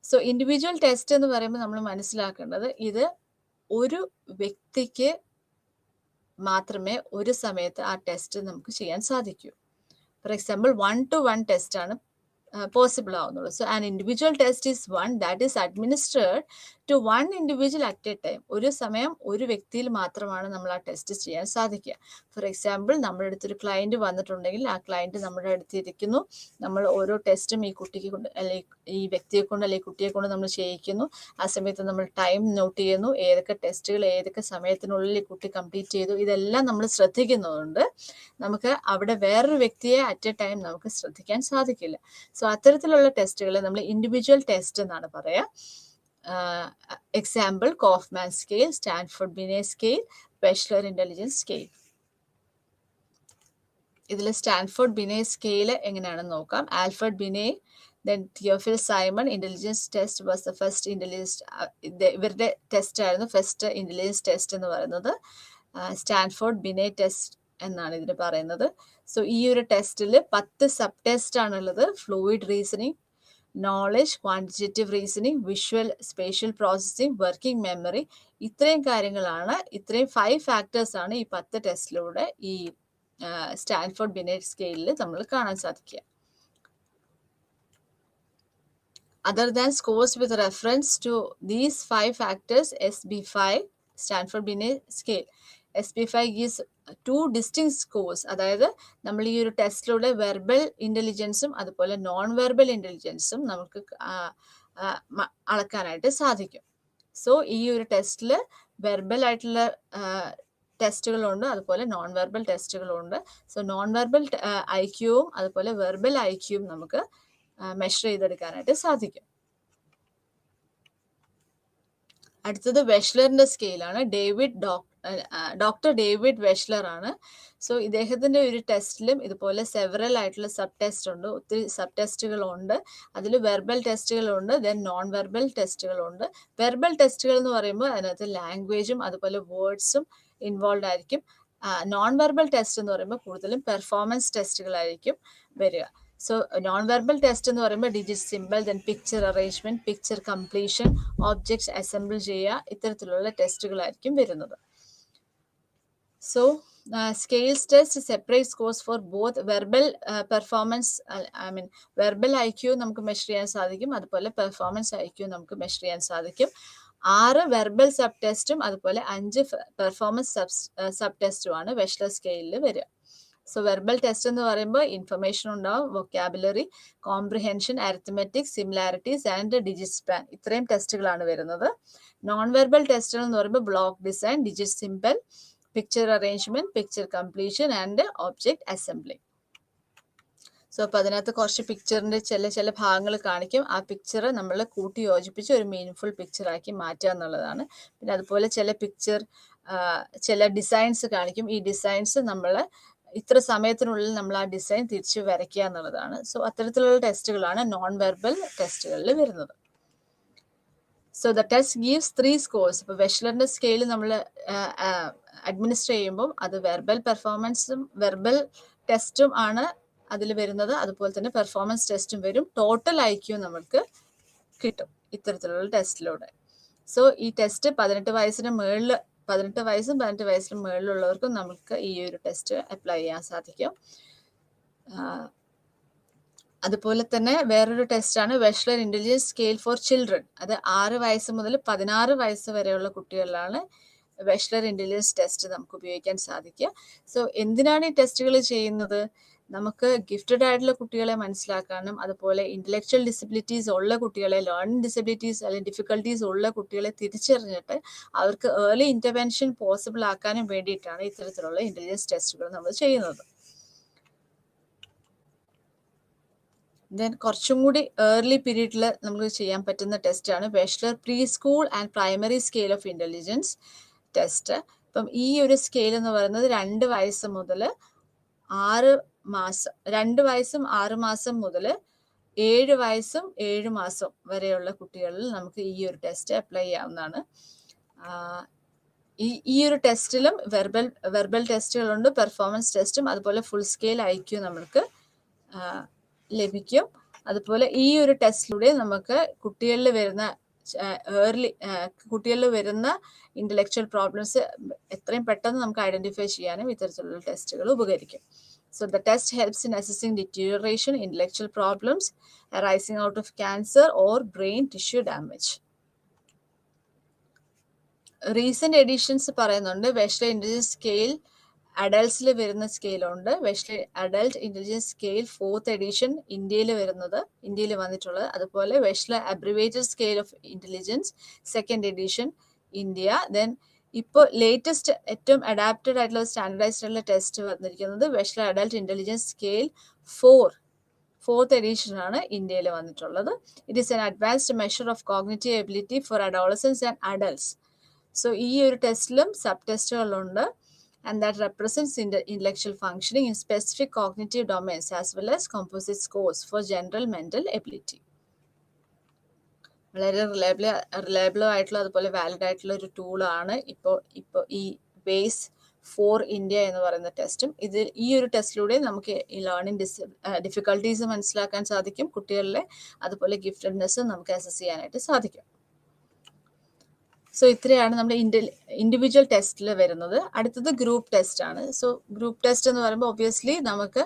സോ ഇൻഡിവിജ്വൽ ടെസ്റ്റ് എന്ന് പറയുമ്പോൾ നമ്മൾ മനസ്സിലാക്കേണ്ടത് ഇത് ഒരു വ്യക്തിക്ക് മാത്രമേ ഒരു സമയത്ത് ആ ടെസ്റ്റ് നമുക്ക് ചെയ്യാൻ സാധിക്കൂ. ഫോർ എക്സാമ്പിൾ 1-to-1 ടെസ്റ്റ് ആണ് പോസിബിൾ ആവുന്നുള്ളൂ. So an individual test is one that is administered to one individual at a time. ഒരു സമയം ഒരു വ്യക്തിയിൽ മാത്രമാണ് നമ്മൾ ആ ടെസ്റ്റ് ചെയ്യാൻ സാധിക്കുക. ഫോർ എക്സാമ്പിൾ നമ്മുടെ അടുത്തൊരു ക്ലയൻറ്റ് വന്നിട്ടുണ്ടെങ്കിൽ ആ ക്ലയൻറ്റ് നമ്മുടെ അടുത്ത് ഇരിക്കുന്നു, നമ്മൾ ഓരോ ടെസ്റ്റും ഈ കുട്ടിക്ക് കൊണ്ട് അല്ലെങ്കിൽ ഈ വ്യക്തിയെ കൊണ്ട് അല്ലെങ്കിൽ കുട്ടിയെ കൊണ്ട് നമ്മൾ ചെയ്യിക്കുന്നു. ആ സമയത്ത് നമ്മൾ ടൈം നോട്ട് ചെയ്യുന്നു, ഏതൊക്കെ ടെസ്റ്റുകൾ ഏതൊക്കെ സമയത്തിനുള്ളിൽ ഈ കുട്ടി കംപ്ലീറ്റ് ചെയ്തു, ഇതെല്ലാം നമ്മൾ ശ്രദ്ധിക്കുന്നതുകൊണ്ട് നമുക്ക് അവിടെ വേറൊരു വ്യക്തിയെ അറ്റ് എ ടൈം നമുക്ക് ശ്രദ്ധിക്കാൻ സാധിക്കില്ല. സോ അത്തരത്തിലുള്ള ടെസ്റ്റുകളെ നമ്മൾ ഇൻഡിവിജ്വൽ ടെസ്റ്റ് എന്നാണ് പറയുക. Example Kaufman scale, Stanford Binet scale, Wechsler intelligence scale. ഇതിൽ സ്റ്റാൻഫോർഡ് ബിനെ സ്കെയിൽ എങ്ങനെയാണെന്ന് നോക്കാം. Alfred Binet, then Theophile Simon intelligence test was the first intelligence. ഇവരുടെ ടെസ്റ്റ് ആയിരുന്നു ഫസ്റ്റ് ഇന്റലിജൻസ് ടെസ്റ്റ് എന്ന് പറയുന്നത്. സ്റ്റാൻഫോർഡ് ബിനെ ടെസ്റ്റ് എന്നാണ് ഇതിന് പറയുന്നത്. സോ ഈ ഒരു ടെസ്റ്റിൽ 10 സബ് ടെസ്റ്റ് ആണുള്ളത്. Fluid reasoning, knowledge, quantitative reasoning, visual spatial processing, working memory, ഇത്രയും കാര്യങ്ങളാണ്, ഇത്രയും 5 ഫാക്ടേഴ്സ് ആണ് ഈ 10 ടെസ്റ്റിലൂടെ ഈ സ്റ്റാൻഫോർഡ് ബിനെ സ്കെയിലിൽ നമ്മൾ കാണാൻ സാധിക്കുക. Other than scores with reference to these 5 factors, SB5, Stanford Binet scale, SB5 gives 2 distinct scores. അതായത് നമ്മൾ ഈ ഒരു ടെസ്റ്റിലൂടെ വെർബൽ ഇൻ്റലിജൻസും അതുപോലെ നോൺ വെർബൽ ഇൻ്റലിജൻസും നമുക്ക് അളക്കാനായിട്ട് സാധിക്കും. സോ ഈ ഒരു ടെസ്റ്റിൽ വെർബൽ ആയിട്ടുള്ള ടെസ്റ്റുകളുണ്ട്, അതുപോലെ നോൺ വെർബൽ ടെസ്റ്റുകളുണ്ട്. സോ നോൺ വെർബൽ IQവും അതുപോലെ വെർബൽ IQവും നമുക്ക് മെഷർ ചെയ്തെടുക്കാനായിട്ട് സാധിക്കും. അടുത്തത് വെഷ്ലറിന്റെ സ്കെയിലാണ്. ഡോക്ടർ ഡേവിഡ് വെഷ്ലർ ആണ്. സോ ഇദ്ദേഹത്തിന്റെ ഒരു ടെസ്റ്റിലും ഇതുപോലെ സെവറൽ ആയിട്ടുള്ള സബ് ടെസ്റ്റ് ഉണ്ട്, ഒത്തിരി സബ് ടെസ്റ്റുകളുണ്ട്. അതിൽ വെർബൽ ടെസ്റ്റുകളുണ്ട്, ദെൻ നോൺ വെർബൽ ടെസ്റ്റുകളുണ്ട്. വെർബൽ ടെസ്റ്റുകൾ എന്ന് പറയുമ്പോൾ അതിനകത്ത് ലാംഗ്വേജും അതുപോലെ വേർഡ്സും ഇൻവോൾവ് ആയിരിക്കും. നോൺ വെർബൽ ടെസ്റ്റ് എന്ന് പറയുമ്പോൾ കൂടുതലും പെർഫോമൻസ് ടെസ്റ്റുകളായിരിക്കും വരിക. സോ നോൺ വെർബൽ ടെസ്റ്റ് എന്ന് പറയുമ്പോൾ digit simple, then picture arrangement, picture completion, objects assemble ചെയ്യുക, ഇത്തരത്തിലുള്ള ടെസ്റ്റുകളായിരിക്കും വരുന്നത്. So scales test separate scores for both verbal performance, verbal IQ നമുക്ക് മെഷർ ചെയ്യാൻ സാധിക്കും, അതുപോലെ പെർഫോമൻസ് IQ നമുക്ക് മെഷർ ചെയ്യാൻ സാധിക്കും. 6 വെർബൽ സബ് ടെസ്റ്റും അതുപോലെ 5 പെർഫോമൻസ് സബ് ടെസ്റ്റുമാണ് വെഷ്ലർ സ്കെയിലിൽ വരിക. സോ വെർബൽ ടെസ്റ്റ് എന്ന് പറയുമ്പോൾ ഇൻഫർമേഷൻ ഉണ്ടാവും, vocabulary, comprehension, arithmetic, similarities and digit span, ഇത്രയും ടെസ്റ്റുകളാണ് വരുന്നത്. നോൺ വെർബൽ ടെസ്റ്റുകൾ എന്ന് പറയുമ്പോൾ block design, digit simple, picture arrangement, picture completion and object assembling. So അപ്പോൾ അതിനകത്ത് കുറച്ച് പിക്ചറിന്റെ ചില ഭാഗങ്ങൾ കാണിക്കും. ആ പിക്ചർ നമ്മൾ കൂട്ടി യോജിപ്പിച്ച് ഒരു മീനിങ് പിക്ചറാക്കി മാറ്റുക എന്നുള്ളതാണ്. പിന്നെ അതുപോലെ ചില ഡിസൈൻസ് കാണിക്കും. ഈ ഡിസൈൻസ് നമ്മൾ ഇത്ര സമയത്തിനുള്ളിൽ നമ്മൾ ആ ഡിസൈൻ തിരിച്ച് വരയ്ക്കുക എന്നുള്ളതാണ്. സോ അത്തരത്തിലുള്ള ടെസ്റ്റുകളാണ് നോൺ വെർബൽ ടെസ്റ്റുകളിൽ വരുന്നത്. So the test gives 3 scores. ഇപ്പോൾ വെഷ്ലറിന്റെ സ്കെയിൽ നമ്മൾ അഡ്മിനിസ്റ്റർ ചെയ്യുമ്പോൾ അത് വെർബൽ പെർഫോമൻസും വെർബൽ ടെസ്റ്റും ആണ് അതിൽ വരുന്നത്, അതുപോലെ തന്നെ പെർഫോമൻസ് ടെസ്റ്റും വരും. ടോട്ടൽ IQ നമുക്ക് കിട്ടും ഇത്തരത്തിലുള്ള ടെസ്റ്റിലൂടെ. സോ ഈ ടെസ്റ്റ് 18 വയസ്സിന് മുകളിൽ 18 വയസ്സും 18 വയസ്സിന് മുകളിലുള്ളവർക്കും നമുക്ക് ഈ ഒരു ടെസ്റ്റ് അപ്ലൈ ചെയ്യാൻ സാധിക്കും. അതുപോലെ തന്നെ വേറൊരു ടെസ്റ്റാണ് Wechsler intelligence scale for children. അത് 6 വയസ്സ് മുതൽ 16 വയസ്സ് വരെയുള്ള കുട്ടികളിലാണ് വെഷ്ലർ ഇന്റലിജൻസ് ടെസ്റ്റ് നമുക്ക് ഉപയോഗിക്കാൻ സാധിക്കുക. സോ എന്തിനാണ് ഈ ടെസ്റ്റുകൾ ചെയ്യുന്നത്? നമുക്ക് ഗിഫ്റ്റഡ് ആയിട്ടുള്ള കുട്ടികളെ മനസ്സിലാക്കാനും അതുപോലെ ഇന്റലക്ച്വൽ ഡിസബിലിറ്റീസ് ഉള്ള കുട്ടികളെ, ലേണിംഗ് ഡിസബിലിറ്റീസ് അല്ലെങ്കിൽ ഡിഫിക്കൽട്ടീസ് ഉള്ള കുട്ടികളെ തിരിച്ചറിഞ്ഞിട്ട് അവർക്ക് ഏർലി ഇന്റർവെൻഷൻ പോസിബിൾ ആക്കാനും വേണ്ടിയിട്ടാണ് ഇത്തരത്തിലുള്ള ഇന്റലിജൻസ് ടെസ്റ്റുകൾ നമ്മൾ ചെയ്യുന്നത്. ദെൻ കുറച്ചും കൂടി ഏർലി പീരീഡിൽ നമുക്ക് ചെയ്യാൻ പറ്റുന്ന ടെസ്റ്റാണ് Wechsler pre school and primary scale of intelligence test. ഇപ്പം ഈ ഒരു സ്കെയിൽ എന്ന് പറയുന്നത് 2 വയസ്സ് മുതൽ 6 മാസം, 2 വയസ്സും 6 മാസം മുതൽ 7 വയസ്സും 7 മാസം വരെയുള്ള കുട്ടികളിൽ നമുക്ക് ഈ ഒരു ടെസ്റ്റ് അപ്ലൈ ചെയ്യാവുന്നതാണ്. ഈ ഒരു ടെസ്റ്റിലും വെർബൽ ടെസ്റ്റുകളുണ്ട്, പെർഫോമൻസ് ടെസ്റ്റും, അതുപോലെ ഫുൾ സ്കെയിൽ IQ നമ്മൾക്ക് ലഭിക്കും. അതുപോലെ ഈ ഒരു ടെസ്റ്റിലൂടെ നമുക്ക് കുട്ടികളിൽ വരുന്ന ഇന്റലക്ച്വൽ പ്രോബ്ലംസ് എത്രയും പെട്ടെന്ന് നമുക്ക് ഐഡന്റിഫൈ ചെയ്യാനും ഇത്തരത്തിലുള്ള ടെസ്റ്റുകൾ ഉപകരിക്കും. So the test helps in assessing deterioration, intellectual problems arising out of cancer or brain tissue damage. Recent editions പറയുന്നുണ്ട്. വെഷ്ലെ ഇന്റലിജൻസ് സ്കെയിൽ അഡൽട്ട്സിൽ വരുന്ന സ്കെയിലുണ്ട്. Wechsler adult intelligence scale 4th edition ഇന്ത്യയിൽ വന്നിട്ടുള്ളത്. അതുപോലെ Wechsler abbreviated scale of intelligence 2nd edition India. Then ഇപ്പോൾ latest ഏറ്റവും adapted ആയിട്ടുള്ള സ്റ്റാൻഡർഡൈസ്ഡ് ആയിട്ടുള്ള ടെസ്റ്റ് വന്നിരിക്കുന്നത് Wechsler adult intelligence scale 4th edition ആണ് ഇന്ത്യയിൽ വന്നിട്ടുള്ളത്. It is an advanced measure of cognitive ability for adolescence and adults. So ഈ ഒരു ടെസ്റ്റിലും സബ് ടെസ്റ്റുകളുണ്ട്. And that represents intellectual functioning in specific cognitive domains as well as composite scores for general mental ability. വളരെ reliable ആയിട്ടുള്ള അതുപോലെ valid ആയിട്ടുള്ള ഒരു ടൂളാണ് ഇപ്പോൾ ഈ ബേസ് ഫോർ ഇന്ത്യ എന്ന് പറയുന്ന ടെസ്റ്റും. ഈ ഒരു ടെസ്റ്റിലൂടെ നമുക്ക് ഈ ലേണിംഗ് ഡിഫിക്കൽട്ടീസ് മനസ്സിലാക്കാൻ സാധിക്കും. കുട്ടികളിലെ അതുപോലെ ഗിഫ്റ്റഡ്നെസ് നമുക്ക് അസസ് ചെയ്യാനായിട്ട് സാധിക്കും. സോ ഇത്രയാണ് നമ്മുടെ ഇൻഡിവിജ്വൽ ടെസ്റ്റിൽ വരുന്നത്. അടുത്തത് ഗ്രൂപ്പ് ടെസ്റ്റ് ആണ്. സോ ഗ്രൂപ്പ് ടെസ്റ്റ് എന്ന് പറയുമ്പോൾ ഒബ്വിയസ്ലി നമുക്ക്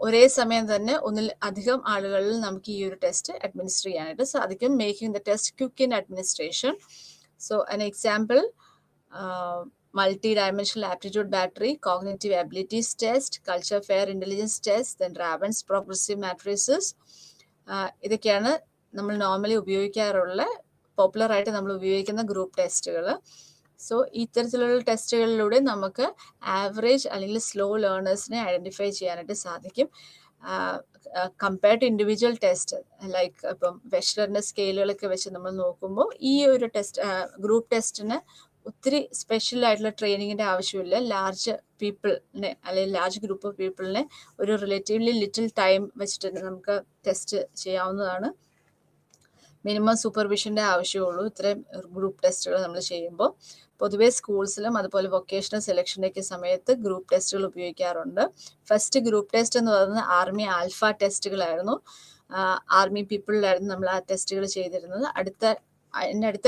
ഒരേ സമയം തന്നെ ഒന്നിൽ അധികം ആളുകളിൽ നമുക്ക് ഈ ഒരു ടെസ്റ്റ് അഡ്മിനിസ്റ്റർ ചെയ്യാനായിട്ട് സാധിക്കും. Making the test quick in administration. So an example, multi-dimensional aptitude battery, cognitive abilities test, culture fair intelligence test, then Raven's progressive matrices. ഇതൊക്കെയാണ് നമ്മൾ നോർമലി പോപ്പുലർ ആയിട്ട് നമ്മൾ ഉപയോഗിക്കുന്ന ഗ്രൂപ്പ് ടെസ്റ്റുകൾ. സോ ഇത്തരത്തിലുള്ള ടെസ്റ്റുകളിലൂടെ നമുക്ക് ആവറേജ് അല്ലെങ്കിൽ സ്ലോ ലേണേഴ്സിനെ ഐഡന്റിഫൈ ചെയ്യാനായിട്ട് സാധിക്കും. Compare to individual test like ഇപ്പം വെഷ്ലറിന്റെ സ്കെയിലുകളൊക്കെ വെച്ച് നമ്മൾ നോക്കുമ്പോൾ ഈ ഒരു ഗ്രൂപ്പ് ടെസ്റ്റിന് ഒത്തിരി സ്പെഷ്യൽ ആയിട്ടുള്ള ട്രെയിനിങ്ങിന്റെ ആവശ്യമില്ല. ലാർജ് പീപ്പിളിനെ അല്ലെങ്കിൽ ലാർജ് ഗ്രൂപ്പ് ഓഫ് പീപ്പിളിനെ ഒരു റിലേറ്റീവ്ലി ലിറ്റിൽ ടൈം വെച്ചിട്ട് നമുക്ക് ടെസ്റ്റ് ചെയ്യാവുന്നതാണ്. മിനിമം സൂപ്പർവിഷന്റെ ആവശ്യമുള്ളൂ ഇത്രയും ഗ്രൂപ്പ് ടെസ്റ്റുകൾ നമ്മൾ ചെയ്യുമ്പോൾ. പൊതുവെ സ്കൂൾസിലും അതുപോലെ വൊക്കേഷണൽ സെലക്ഷൻ്റെയൊക്കെ സമയത്ത് ഗ്രൂപ്പ് ടെസ്റ്റുകൾ ഉപയോഗിക്കാറുണ്ട്. ഫസ്റ്റ് ഗ്രൂപ്പ് ടെസ്റ്റ് എന്ന് പറയുന്നത് ആർമി ആൽഫ ടെസ്റ്റുകളായിരുന്നു. ആർമി പീപ്പിളിലായിരുന്നു നമ്മൾ ആ ടെസ്റ്റുകൾ ചെയ്തിരുന്നത്. അടുത്ത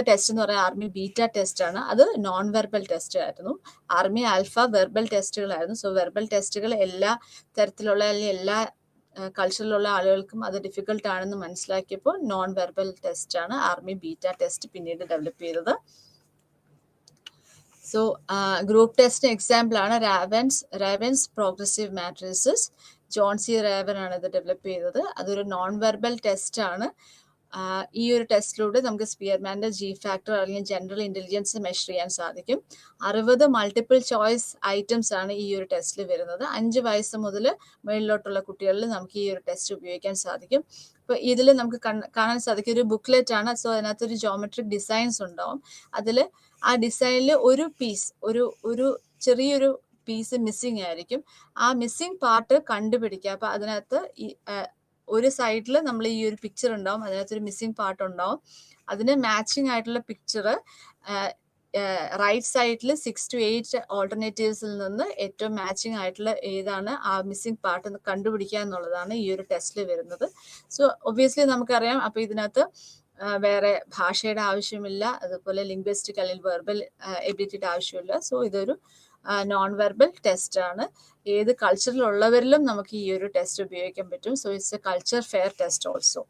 ടെസ്റ്റ് എന്ന് പറയുന്നത് ആർമി ബീറ്റ ടെസ്റ്റ് ആണ്. അത് നോൺ വെർബൽ ടെസ്റ്റ് ആയിരുന്നു. ആർമി ആൽഫ വെർബൽ ടെസ്റ്റുകളായിരുന്നു. സോ വെർബൽ ടെസ്റ്റുകൾ എല്ലാ തരത്തിലുള്ള അല്ലെങ്കിൽ എല്ലാ കൾച്ചറിലുള്ള ആളുകൾക്കും അത് ഡിഫിക്കൽട്ട് ആണെന്ന് മനസ്സിലാക്കിയപ്പോൾ നോൺ വെർബൽ ടെസ്റ്റ് ആണ് ആർമി ബീറ്റ ടെസ്റ്റ് പിന്നീട് ഡെവലപ്പ് ചെയ്തത്. സോ ഗ്രൂപ്പ് ടെസ്റ്റിന് എക്സാമ്പിൾ ആണ് ravens progressive matrices. John C Raven ആണ് ഇത് ഡെവലപ്പ് ചെയ്തത്. അതൊരു നോൺ വെർബൽ ടെസ്റ്റ് ആണ്. ഈ ഒരു ടെസ്റ്റിലൂടെ നമുക്ക് സ്പിയർമാന്റെ ജി ഫാക്ടർ അല്ലെങ്കിൽ ജനറൽ ഇന്റലിജൻസ് മെഷർ ചെയ്യാൻ സാധിക്കും. 60 മൾട്ടിപ്പിൾ ചോയ്സ് ഐറ്റംസ് ആണ് ഈ ഒരു ടെസ്റ്റിൽ വരുന്നത്. 5 വയസ്സ് മുതൽ മുകളിലോട്ടുള്ള കുട്ടികളിൽ നമുക്ക് ഈ ഒരു ടെസ്റ്റ് ഉപയോഗിക്കാൻ സാധിക്കും. ഇപ്പൊ ഇതിൽ നമുക്ക് കാണാൻ സാധിക്കും ഒരു ബുക്ക്ലെറ്റ് ആണ്. സോ അതിനകത്തൊരു ജോമെട്രിക് ഡിസൈൻസ് ഉണ്ടാവും. അതിൽ ആ ഡിസൈനിൽ ഒരു പീസ് ഒരു ചെറിയൊരു പീസ് മിസ്സിങ് ആയിരിക്കും. ആ മിസ്സിങ് പാർട്ട് കണ്ടുപിടിക്കുക. അപ്പൊ അതിനകത്ത് ഒരു സൈഡിൽ നമ്മൾ ഈ ഒരു പിക്ചർ ഉണ്ടാവും, അതിനകത്തൊരു മിസ്സിംഗ് പാർട്ട് ഉണ്ടാവും. അതിന് മാച്ചിങ് ആയിട്ടുള്ള പിക്ചർ റൈറ്റ് സൈഡിൽ 6 to 8 ഓൾട്ടർനേറ്റീവ്സിൽ നിന്ന് ഏറ്റവും മാച്ചിങ് ആയിട്ടുള്ള ഏതാണ് ആ മിസ്സിംഗ് പാർട്ട് എന്ന് കണ്ടുപിടിക്കുക എന്നുള്ളതാണ് ഈ ഒരു ടെസ്റ്റിൽ വരുന്നത്. സോ ഒബ്വിയസ്ലി നമുക്കറിയാം. അപ്പൊ ഇതിനകത്ത് വേറെ ഭാഷയുടെ ആവശ്യമില്ല, അതുപോലെ ലിംഗ്വിസ്റ്റിക് അല്ലെങ്കിൽ വെർബൽ എബിലിറ്റിയുടെ ആവശ്യമില്ല. സോ ഇതൊരു നോൺ വെർബൽ ടെസ്റ്റ് ആണ്. ഏത് കൾച്ചറിലുള്ളവരിലും നമുക്ക് ഈ ഒരു ടെസ്റ്റ് ഉപയോഗിക്കാൻ പറ്റും. So it's a culture fair test also.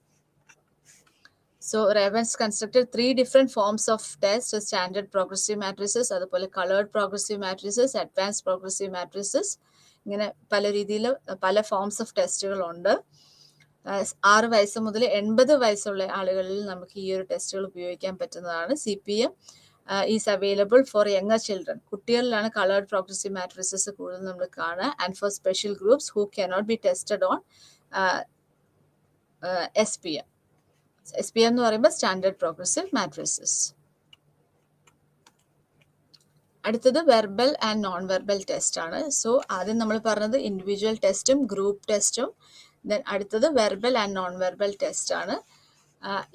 So Raven's constructed 3 different forms of test: standard progressive matrices, അതുപോലെ coloured progressive matrices, advance progressive matrices. ഇങ്ങനെ പല രീതിയിൽ പല ഫോംസ് ഓഫ് ടെസ്റ്റുകളുണ്ട്. 6 വയസ്സ് മുതൽ 80 വയസ്സുള്ള ആളുകളിൽ നമുക്ക് ഈ ഒരു ടെസ്റ്റുകൾ ഉപയോഗിക്കാൻ പറ്റുന്നതാണ്. CPM is available for younger children. കുട്ടികളിലാണ് കളേർഡ് പ്രോഗ്രസീവ് മാട്രിസസ് കൂടുതൽ നമ്മൾ കാണുക. And for special groups who cannot be tested on SPM. SPM എന്ന് പറയുമ്പോൾ സ്റ്റാൻഡേർഡ് പ്രോഗ്രസീവ് മാട്രിസസ്. അടുത്തത് verbal and non verbal test ആണ്. സോ ആദ്യം നമ്മൾ പറഞ്ഞത് ഇൻഡിവിജ്വൽ ടെസ്റ്റും ഗ്രൂപ്പ് ടെസ്റ്റും. ദെൻ അടുത്തത് verbal and non verbal test ആണ്.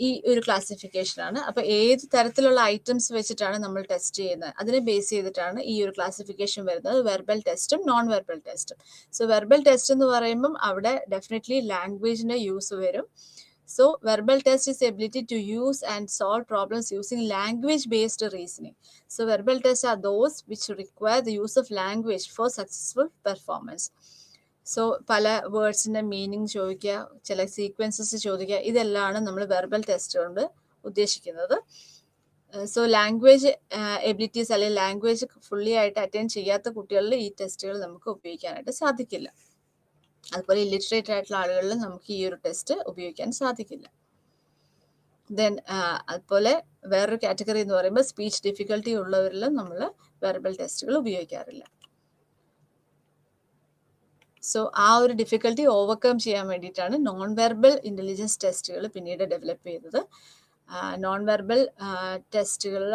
ഈ ഒരു ക്ലാസിഫിക്കേഷനാണ്. അപ്പോൾ ഏത് തരത്തിലുള്ള ഐറ്റംസ് വെച്ചിട്ടാണ് നമ്മൾ ടെസ്റ്റ് ചെയ്യുന്നത്, അതിനെ ബേസ് ചെയ്തിട്ടാണ് ഈ ഒരു ക്ലാസിഫിക്കേഷൻ വരുന്നത്, വെർബൽ ടെസ്റ്റും നോൺ വെർബൽ ടെസ്റ്റും. സോ വെർബൽ ടെസ്റ്റ് എന്ന് പറയുമ്പം അവിടെ ഡെഫിനറ്റ്ലി ലാംഗ്വേജിൻ്റെ യൂസ് വരും. So verbal test is ability to use and solve problems using language-based reasoning. So verbal tests are those which require the use of language for successful performance. So പല വേർഡ്സിൻ്റെ meaning ചോദിക്കുക, ചില sequences ചോദിക്കുക, ഇതെല്ലാമാണ് നമ്മൾ verbal test കൊണ്ട് ഉദ്ദേശിക്കുന്നത്. So language abilities അല്ലെങ്കിൽ language fully ആയിട്ട് അറ്റൻഡ് ചെയ്യാത്ത കുട്ടികളിൽ ഈ ടെസ്റ്റുകൾ നമുക്ക് ഉപയോഗിക്കാനായിട്ട് സാധിക്കില്ല. അതുപോലെ ഇല്ലിറ്ററേറ്റ് ആയിട്ടുള്ള ആളുകളിൽ നമുക്ക് ഈ ഒരു ടെസ്റ്റ് ഉപയോഗിക്കാൻ സാധിക്കില്ല. ദെൻ അതുപോലെ വേറൊരു കാറ്റഗറി എന്ന് പറയുമ്പോൾ സ്പീച്ച് ഡിഫിക്കൽട്ടി ഉള്ളവരിലും നമ്മൾ വെർബൽ ടെസ്റ്റുകൾ ഉപയോഗിക്കാറില്ല. സോ ആ ഒരു ഡിഫിക്കൽട്ടി ഓവർകം ചെയ്യാൻ വേണ്ടിയിട്ടാണ് നോൺ വെർബൽ ഇൻ്റലിജൻസ് ടെസ്റ്റുകൾ പിന്നീട് ഡെവലപ്പ് ചെയ്തത്. നോൺ വെർബൽ ടെസ്റ്റുകളിൽ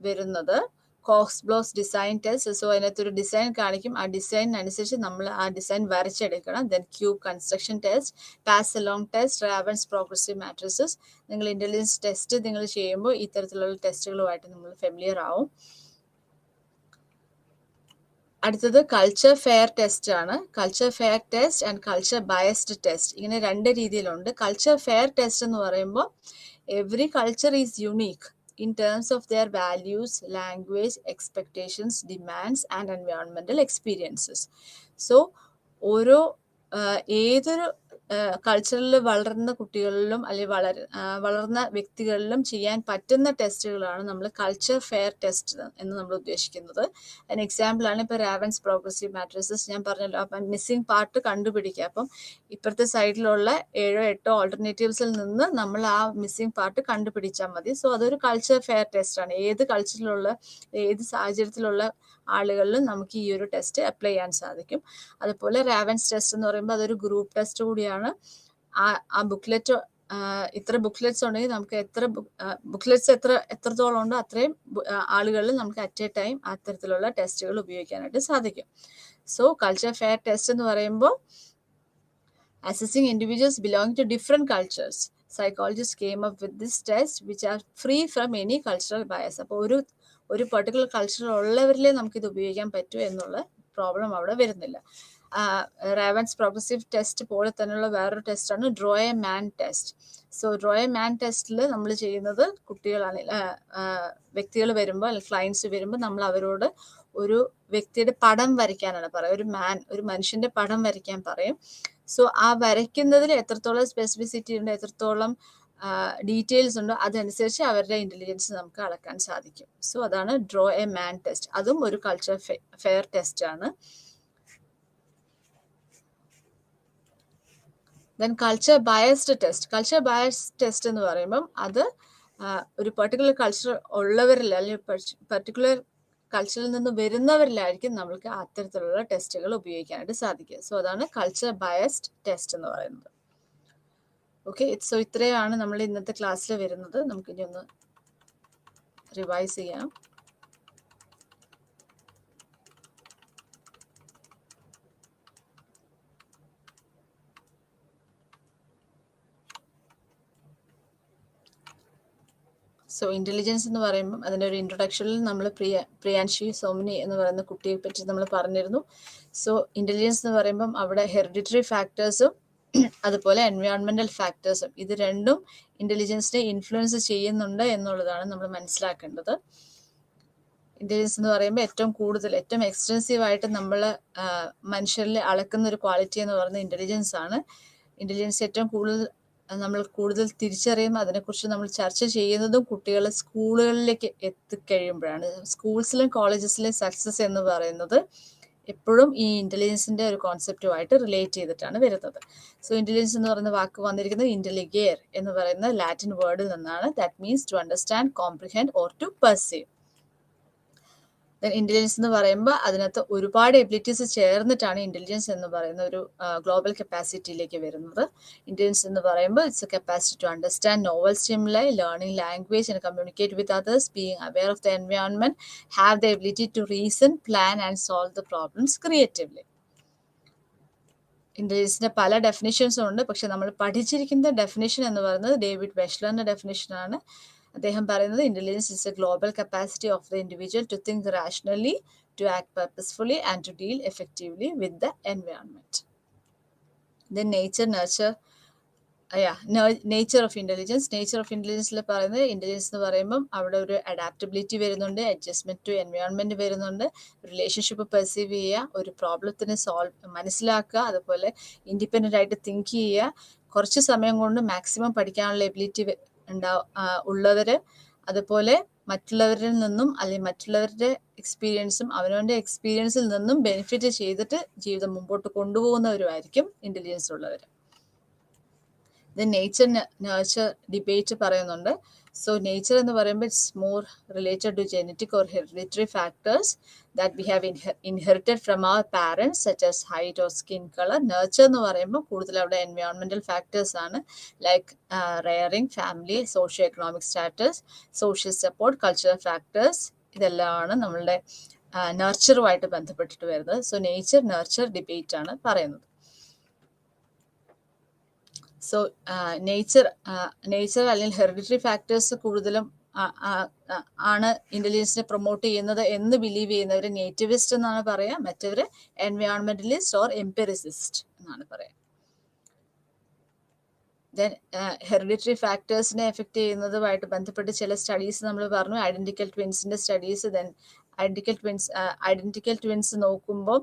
വരുന്നത് Kohs block design test. So അതിനകത്തൊരു ഡിസൈൻ കാണിക്കും, ആ ഡിസൈനിനനുസരിച്ച് നമ്മൾ ആ ഡിസൈൻ വരച്ചെടുക്കണം. Then cube construction test, pass along test, Raven's progressive matrices. നിങ്ങൾ ഇൻ്റലിജൻസ് ടെസ്റ്റ് നിങ്ങൾ ചെയ്യുമ്പോൾ ഇത്തരത്തിലുള്ള ടെസ്റ്റുകളുമായിട്ട് നമ്മൾ ഫെമിലിയർ ആവും. അടുത്തത് കൾച്ചർ ഫെയർ ടെസ്റ്റ് ആണ്. Culture fair test and culture biased test, ഇങ്ങനെ രണ്ട് രീതിയിലുണ്ട്. കൾച്ചർ ഫെയർ ടെസ്റ്റ് എന്ന് പറയുമ്പോൾ every culture is unique in terms of their values, language, expectations, demands and environmental experiences. So ഓരോ ഏതൊരു കൾച്ചറിൽ വളർന്ന കുട്ടികളിലും അല്ലെങ്കിൽ വളർന്ന വ്യക്തികളിലും ചെയ്യാൻ പറ്റുന്ന ടെസ്റ്റുകളാണ് നമ്മൾ കൾച്ചർ ഫെയർ ടെസ്റ്റ് എന്ന് നമ്മൾ ഉദ്ദേശിക്കുന്നത്. അതിന് എക്സാമ്പിളാണ് ഇപ്പോൾ റാവൻസ് പ്രോഗ്രസീവ് മാട്രിസസ്. ഞാൻ പറഞ്ഞല്ലോ, അപ്പം മിസ്സിംഗ് പാർട്ട് കണ്ടുപിടിക്കുക. അപ്പം ഇപ്പുറത്തെ സൈഡിലുള്ള 7-8 ഓൾട്ടർനേറ്റീവ്സിൽ നിന്ന് നമ്മൾ ആ മിസ്സിംഗ് പാർട്ട് കണ്ടുപിടിച്ചാൽ മതി. സോ അതൊരു കൾച്ചർ ഫെയർ ടെസ്റ്റാണ്. ഏത് കൾച്ചറിലുള്ള ഏത് സാഹചര്യത്തിലുള്ള ആളുകളിലും നമുക്ക് ഈ ഒരു ടെസ്റ്റ് അപ്ലൈ ചെയ്യാൻ സാധിക്കും. അതുപോലെ റാവൻസ് ടെസ്റ്റ് എന്ന് പറയുമ്പോൾ അതൊരു ഗ്രൂപ്പ് ടെസ്റ്റ് കൂടിയാണ്. ആ ബുക്ക്ലെറ്റ് ഇത്ര ബുക്ക്ലെറ്റ്സ് ഉണ്ടെങ്കിൽ നമുക്ക് ബുക്ക്ലെറ്റ്സ് എത്രത്തോളം ഉണ്ടോ അത്രയും ആളുകളിൽ നമുക്ക് അറ്റ് എ ടൈം അത്തരത്തിലുള്ള ടെസ്റ്റുകൾ ഉപയോഗിക്കാനായിട്ട് സാധിക്കും. സോ കൾച്ചർ ഫെയർ ടെസ്റ്റ് എന്ന് പറയുമ്പോൾ assessing individuals belonging to different cultures. Psychologists came up with this test which are free from any cultural bias. അപ്പോൾ ഒരു പെർട്ടിക്കുലർ കൾച്ചർ ഉള്ളവരിലേ നമുക്കിത് ഉപയോഗിക്കാൻ പറ്റൂ എന്നുള്ള പ്രോബ്ലം അവിടെ വരുന്നില്ല. റാവൻസ് പ്രോഗ്രസീവ് ടെസ്റ്റ് പോലെ തന്നെയുള്ള വേറൊരു ടെസ്റ്റാണ് draw a man test. So draw a man ടെസ്റ്റിൽ നമ്മൾ ചെയ്യുന്നത് വ്യക്തികൾ വരുമ്പോൾ അല്ലെങ്കിൽ ക്ലയൻസ് വരുമ്പോൾ നമ്മൾ അവരോട് ഒരു വ്യക്തിയുടെ പടം വരയ്ക്കാനാണ് പറയുക. ഒരു മനുഷ്യന്റെ പടം വരയ്ക്കാൻ പറയും. സോ ആ വരയ്ക്കുന്നതിൽ എത്രത്തോളം സ്പെസിഫിസിറ്റി ഉണ്ട്, എത്രത്തോളം ഡീറ്റെയിൽസ് ഉണ്ടോ അതനുസരിച്ച് അവരുടെ ഇന്റലിജൻസ് നമുക്ക് അളക്കാൻ സാധിക്കും. സോ അതാണ് ഡ്രോ എ മാൻ ടെസ്റ്റ്. അതും ഒരു കൾച്ചർ ഫെയർ ടെസ്റ്റ് ആണ്. Then culture biased test. Culture biased test എന്ന് പറയുമ്പം അത് ഒരു പെർട്ടിക്കുലർ കൾച്ചർ ഉള്ളവരിൽ അല്ലെങ്കിൽ പെർട്ടിക്കുലർ കൾച്ചറിൽ നിന്ന് വരുന്നവരിലായിരിക്കും നമ്മൾക്ക് അത്തരത്തിലുള്ള ടെസ്റ്റുകൾ ഉപയോഗിക്കാനായിട്ട് സാധിക്കുക. സോ അതാണ് കൾച്ചർ ബയസ്ഡ് ടെസ്റ്റ് എന്ന് പറയുന്നത്. ഓക്കെ, സോ ഇത്രയാണ് നമ്മൾ ഇന്നത്തെ ക്ലാസ്സിൽ വരുന്നത്. നമുക്കിനി ഒന്ന് റിവൈസ് ചെയ്യാം. സോ ഇൻ്റലിജൻസ് എന്ന് പറയുമ്പം അതിൻ്റെ ഒരു ഇൻട്രൊഡക്ഷനിൽ നമ്മൾ പ്രിയാൻഷി സോമിനി എന്ന് പറയുന്ന കുട്ടിയെ പറ്റി നമ്മൾ പറഞ്ഞിരുന്നു. സോ ഇൻ്റലിജൻസ് എന്ന് പറയുമ്പം അവിടെ ഹെറിഡിറ്ററി ഫാക്ടേഴ്സും അതുപോലെ എൻവയോൺമെൻറ്റൽ ഫാക്ടേഴ്സും ഇത് രണ്ടും ഇൻ്റലിജൻസിനെ ഇൻഫ്ലുവൻസ് ചെയ്യുന്നുണ്ട് എന്നുള്ളതാണ് നമ്മൾ മനസ്സിലാക്കേണ്ടത്. ഇൻ്റലിജൻസ് എന്ന് പറയുമ്പോൾ ഏറ്റവും എക്സ്റ്റെൻസീവായിട്ട് നമ്മൾ മനുഷ്യരിൽ അളക്കുന്ന ഒരു ക്വാളിറ്റി എന്ന് പറയുന്നത് ഇൻ്റലിജൻസ് ആണ്. ഇൻ്റലിജൻസ് ഏറ്റവും നമ്മൾ കൂടുതൽ തിരിച്ചറിയുമ്പോൾ അതിനെക്കുറിച്ച് നമ്മൾ ചർച്ച ചെയ്യുന്നതും കുട്ടികൾ സ്കൂളുകളിലേക്ക് എത്തിക്കഴിയുമ്പോഴാണ്. സ്കൂൾസിലും കോളേജസിലും സക്സസ് എന്ന് പറയുന്നത് എപ്പോഴും ഈ ഇൻ്റലിജൻസിൻ്റെ ഒരു കോൺസെപ്റ്റുമായിട്ട് റിലേറ്റ് ചെയ്തിട്ടാണ് വരുന്നത്. സോ ഇൻ്റലിജൻസ് എന്ന് പറയുന്ന വാക്ക് വന്നിരിക്കുന്നത് ഇൻ്റലിഗേർ എന്ന് പറയുന്ന ലാറ്റിൻ വേർഡിൽ നിന്നാണ്. That means to understand, comprehend or to perceive. Intelligence എന്ന് പറയുമ്പോൾ അതിനകത്ത് ഒരുപാട് എബിലിറ്റീസ് ചേർന്നിട്ടാണ് ഇന്റലിജൻസ് എന്ന് പറയുന്ന ഒരു ഗ്ലോബൽ കപ്പാസിറ്റിയിലേക്ക് വരുന്നത്. ഇന്റലിജൻസ് എന്ന് പറയുമ്പോൾ it's a capacity to understand novel stimuli, learning language and communicate with others, being aware of the environment, have the ability to reason, plan and solve the problems creatively. ഇന്റലിജൻസിന്റെ പല ഡെഫിനിഷൻസും ഉണ്ട്. പക്ഷെ നമ്മൾ പഠിച്ചിരിക്കുന്ന definition എന്ന് പറയുന്നത് ഡേവിഡ് വെഷ്ലറിന്റെ ഡെഫിനിഷനാണ്. അദ്ദേഹം പറയുന്നത് intelligence is a global capacity of the individual to think rationally, to act purposefully and to deal effectively with the environment. Then nature of intelligence. Nature of ഇൻ്റലിജൻസിൽ പറയുന്നത് ഇൻ്റലിജൻസ് എന്ന് പറയുമ്പം അവിടെ ഒരു അഡാപ്റ്റബിലിറ്റി വരുന്നുണ്ട്, അഡ്ജസ്റ്റ്മെന്റ് ടു എൻവയോൺമെന്റ് വരുന്നുണ്ട്, relationship perceive ചെയ്യുക, ഒരു പ്രോബ്ലത്തിന് മനസ്സിലാക്കുക, അതുപോലെ ഇൻഡിപെൻഡൻ്റ് ആയിട്ട് തിങ്ക് ചെയ്യുക, കുറച്ച് സമയം കൊണ്ട് മാക്സിമം പഠിക്കാനുള്ള എബിലിറ്റി ഉള്ളവർ, അതുപോലെ മറ്റുള്ളവരിൽ നിന്നും അല്ലെങ്കിൽ മറ്റുള്ളവരുടെ എക്സ്പീരിയൻസും അവനവൻ്റെ എക്സ്പീരിയൻസിൽ നിന്നും ബെനിഫിറ്റ് ചെയ്തിട്ട് ജീവിതം മുമ്പോട്ട് കൊണ്ടുപോകുന്നവരുമായിരിക്കും ഇൻ്റലിജൻസ് ഉള്ളവർ. നേച്ചർ നർച്ചർ ഡിബേറ്റ് പറയുന്നുണ്ട്. സോ നേച്ചർ എന്ന് പറയുമ്പോൾ it's more related to genetic or hereditary factors that we have inherited from our parents such as height or skin colour. Nurture എന്ന് പറയുമ്പോൾ കൂടുതൽ അവിടെ എൻവയോൺമെന്റൽ ഫാക്ടേഴ്സ് ആണ്, like rearing, family, socio economic status, social support, cultural factors. ഇതെല്ലാമാണ് നമ്മളുടെ നർച്ചറുമായിട്ട് ബന്ധപ്പെട്ടിട്ട് വരുന്നത്. സോ നേച്ചർ നർച്ചർ ഡിബേറ്റ് ആണ് പറയുന്നത്. സോ നേച്ചർ അല്ലെങ്കിൽ ഹെറിഡിറ്ററി ഫാക്ടേഴ്സ് കൂടുതലും ആണ് ഇന്റലിജൻസിനെ പ്രൊമോട്ട് ചെയ്യുന്നത് എന്ന് ബിലീവ് ചെയ്യുന്നവർ നേറ്റിവിസ്റ്റ് എന്നാണ് പറയാം, മറ്റവർ എൻവയോൺമെന്റലിസ്റ്റ് ഓർ എംപിറിസിസ്റ്റ് എന്നാണ് പറയാം. ദെൻ ഹെറിഡിറ്ററി ഫാക്ടേഴ്സിനെ എഫക്ട് ചെയ്യുന്നതുമായിട്ട് ബന്ധപ്പെട്ട് ചില സ്റ്റഡീസ് നമ്മൾ പറഞ്ഞു, ഐഡന്റിക്കൽ ട്വിൻസിന്റെ സ്റ്റഡീസ്. ദെൻ ഐഡന്റിക്കൽ ട്വിൻസ് നോക്കുമ്പോൾ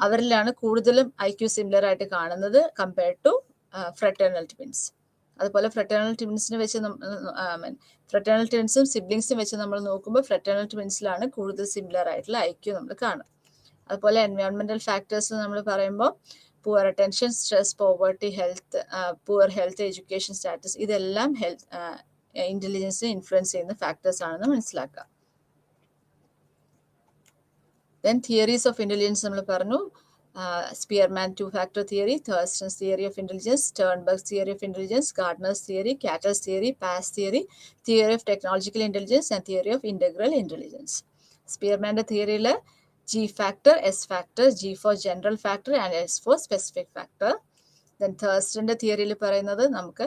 അവരിലാണ് കൂടുതലും IQ സിമിലർ ആയിട്ട് കാണുന്നത് കമ്പയർഡ് ടു ഫ്രട്ടേണൽ ട്വിൻസ്. അതുപോലെ ഫ്രട്ടേണൽ ട്വിൻസിനെ വെച്ച് ഫ്രട്ടേണൽ ട്വിൻസും സിബ്ലിങ്സും വെച്ച് നമ്മൾ നോക്കുമ്പോൾ ഫ്രട്ടേണൽ ട്വിൻസിലാണ് കൂടുതൽ സിമിലർ ആയിട്ടുള്ള IQ നമ്മൾ കാണും. അതുപോലെ എൻവയോൺമെന്റൽ ഫാക്ടേഴ്സ് നമ്മൾ പറയുമ്പോൾ poor attention, stress, poverty, health, poor health, education status, ഇതെല്ലാം ഇന്റലിജൻസിനെ ഇൻഫ്ലുവൻസ് ചെയ്യുന്ന ഫാക്ടേഴ്സ് ആണെന്ന് മനസ്സിലാക്കുക. ദെൻ തിയറീസ് ഓഫ് ഇന്റലിജൻസ് നമ്മൾ പറഞ്ഞു. Spearman two-factor theory, Thurston's theory of intelligence, Sternberg's theory of intelligence, Gardner's theory, Cattell's theory, Pass theory, theory of technological intelligence, and theory of integral intelligence. Spearman's theory le G factor, S factor, G for general factor and S for specific factor. Then Thurston's theory le പറയുന്നത് നമുക്ക്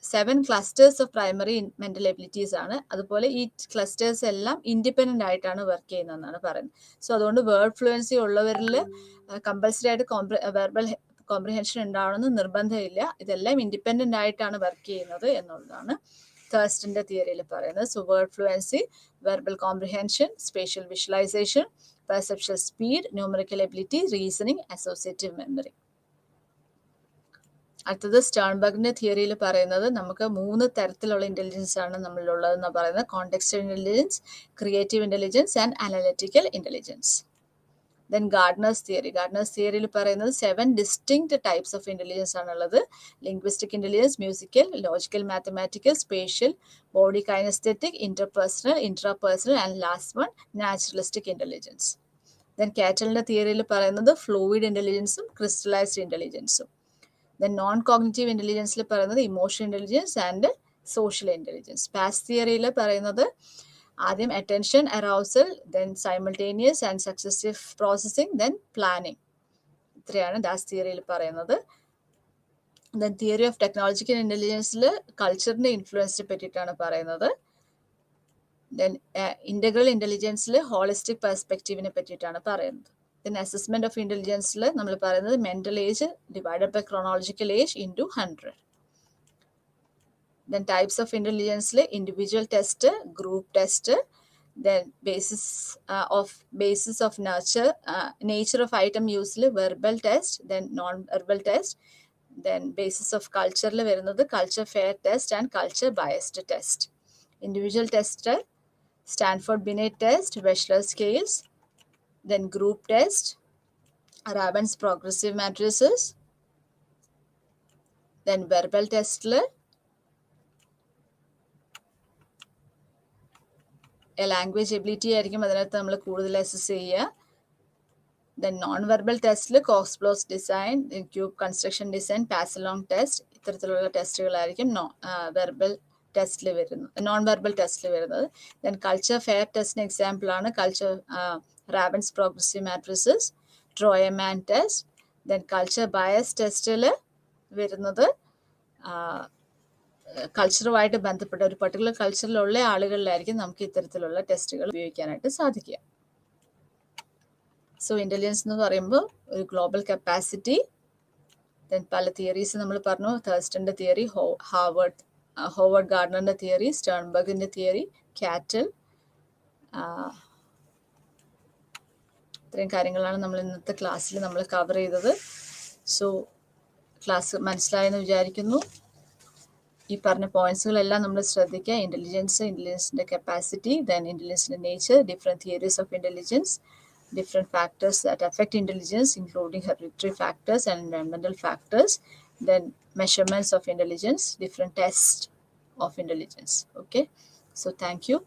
7 clusters of primary mental abilities ആണ്. അതുപോലെ ഈ clusters എല്ലാം independent ആയിട്ടാണ് work ചെയ്യുന്നതെന്നാണ് പറയുന്നത്. So അതുകൊണ്ട് word fluency ഉള്ളവരിൽ compulsory ആയിട്ട് വെർബൽ കോംപ്രിഹെൻഷൻ ഉണ്ടാവണമെന്ന് നിർബന്ധമില്ല. ഇതെല്ലാം ഇൻഡിപെൻഡന്റ് ആയിട്ടാണ് വർക്ക് ചെയ്യുന്നത് എന്നുള്ളതാണ് തേഴ്സ്റ്റന്റെ തിയറിയിൽ പറയുന്നത്. So word fluency, verbal comprehension, spatial visualisation, perception speed, numerical ability, reasoning, associative memory. അടുത്തത് സ്റ്റേൺബർഗിന്റെ തിയറിയിൽ പറയുന്നത് നമുക്ക് 3 തരത്തിലുള്ള ഇന്റലിജൻസ് ആണ് നമ്മളിലുള്ളതെന്ന് പറയുന്നത്. Contextual intelligence, creative intelligence and analytical intelligence. Then Gardner's തിയറിയിൽ പറയുന്നത് 7 ഡിസ്റ്റിങ്ക്ട് ടൈപ്സ് ഓഫ് ഇന്റലിജൻസ് ആണുള്ളത്. Linguistic intelligence, musical, logical, mathematical, spatial, body kinesthetic, interpersonal, intrapersonal and last one naturalistic intelligence. Then കാറ്റലിന്റെ തിയറിയിൽ പറയുന്നത് ഫ്ലൂയിഡ് ഇന്റലിജൻസും ക്രിസ്റ്റലൈസ്ഡ് ഇന്റലിജൻസും. Then non cognitive ഇന്റലിജൻസിൽ പറയുന്നത് emotional intelligence and social intelligence. PASS തിയറിയിൽ പറയുന്നത് ആദ്യം attention, arousal, then simultaneous and successive processing, then planning. ഇത്രയാണ് ദാസ് തിയറിയിൽ പറയുന്നത്. ദെൻ തിയറി ഓഫ് ടെക്നോളജിക്കൽ ഇന്റലിജൻസിൽ കൾച്ചറിന്റെ ഇൻഫ്ലുവൻസിനെ പറ്റിയിട്ടാണ് പറയുന്നത്. ദെൻ ഇന്റഗ്രൽ ഇന്റലിജൻസിൽ ഹോളിസ്റ്റിക് പെർസ്പെക്റ്റീവിനെ പറ്റിയിട്ടാണ് പറയുന്നത്. Then assessment of intelligence നമ്മൾ പറയുന്നത് mental age divided by chronological age into 100. Then types of intelligence individual test, group test, then basis of nature of item use verbal test, then non-verbal test, then basis of culture വരുന്നത് culture fair test and culture biased test. Individual test, Stanford Binet test, Wechsler scales, then group test, Raven's progressive matrices, then verbal test language ability ആയിരിക്കും അതിനകത്ത് നമ്മൾ കൂടുതൽ assess ചെയ്യുക. Then non verbal ടെസ്റ്റിൽ Kohs block design, cube construction design, pass along test, ഇത്തരത്തിലുള്ള ടെസ്റ്റുകളായിരിക്കും verbal ടെസ്റ്റിൽ വരുന്നത്, നോൺ വെർബൽ ടെസ്റ്റിൽ വരുന്നത്. ദെൻ കൾച്ചർ ഫെയർ ടെസ്റ്റിന് എക്സാമ്പിൾ ആണ് കൾച്ചർ റാവൻസ് പ്രോഗ്രസീവ് മാട്രിസസ്, ട്രോയമാൻ ടെസ്റ്റ്, ദെൻ കൾച്ചർ ബയസ് ടെസ്റ്റിൽ വരുന്നത് കൾച്ചറുമായിട്ട് ബന്ധപ്പെട്ട ഒരു പർട്ടിക്കുലർ കൾച്ചറിലുള്ള ആളുകളിലായിരിക്കും നമുക്ക് ഇത്തരത്തിലുള്ള ടെസ്റ്റുകൾ ഉപയോഗിക്കാനായിട്ട് സാധിക്കുക. സോ ഇൻ്റലിജൻസ് എന്ന് പറയുമ്പോൾ ഒരു ഗ്ലോബൽ കപ്പാസിറ്റി, ദെൻ പല തിയറീസ് നമ്മൾ പറഞ്ഞു, തേഴ്സ്റ്റന്റെ തിയറി, ഹോവർഡ് ഗാർഡനറിന്റെ തിയറി, സ്റ്റേൺബർഗിന്റെ തിയറി, കാറ്റൽ, ഇത്രയും കാര്യങ്ങളാണ് നമ്മൾ ഇന്നത്തെ ക്ലാസ്സിൽ നമ്മൾ കവർ ചെയ്തത്. സോ ക്ലാസ് മനസ്സിലായെന്ന് വിചാരിക്കുന്നു. ഈ പറഞ്ഞ പോയിന്റ്സുകളെല്ലാം നമ്മൾ ശ്രദ്ധിക്കുക. ഇന്റലിജൻസിന്റെ കപ്പാസിറ്റി, ദെൻ ഇന്റലിജൻസിന്റെ nature, different theories of intelligence, different factors that affect intelligence, including hereditary factors and environmental factors, then measurements of intelligence, different tests of intelligence. Okay, so thank you.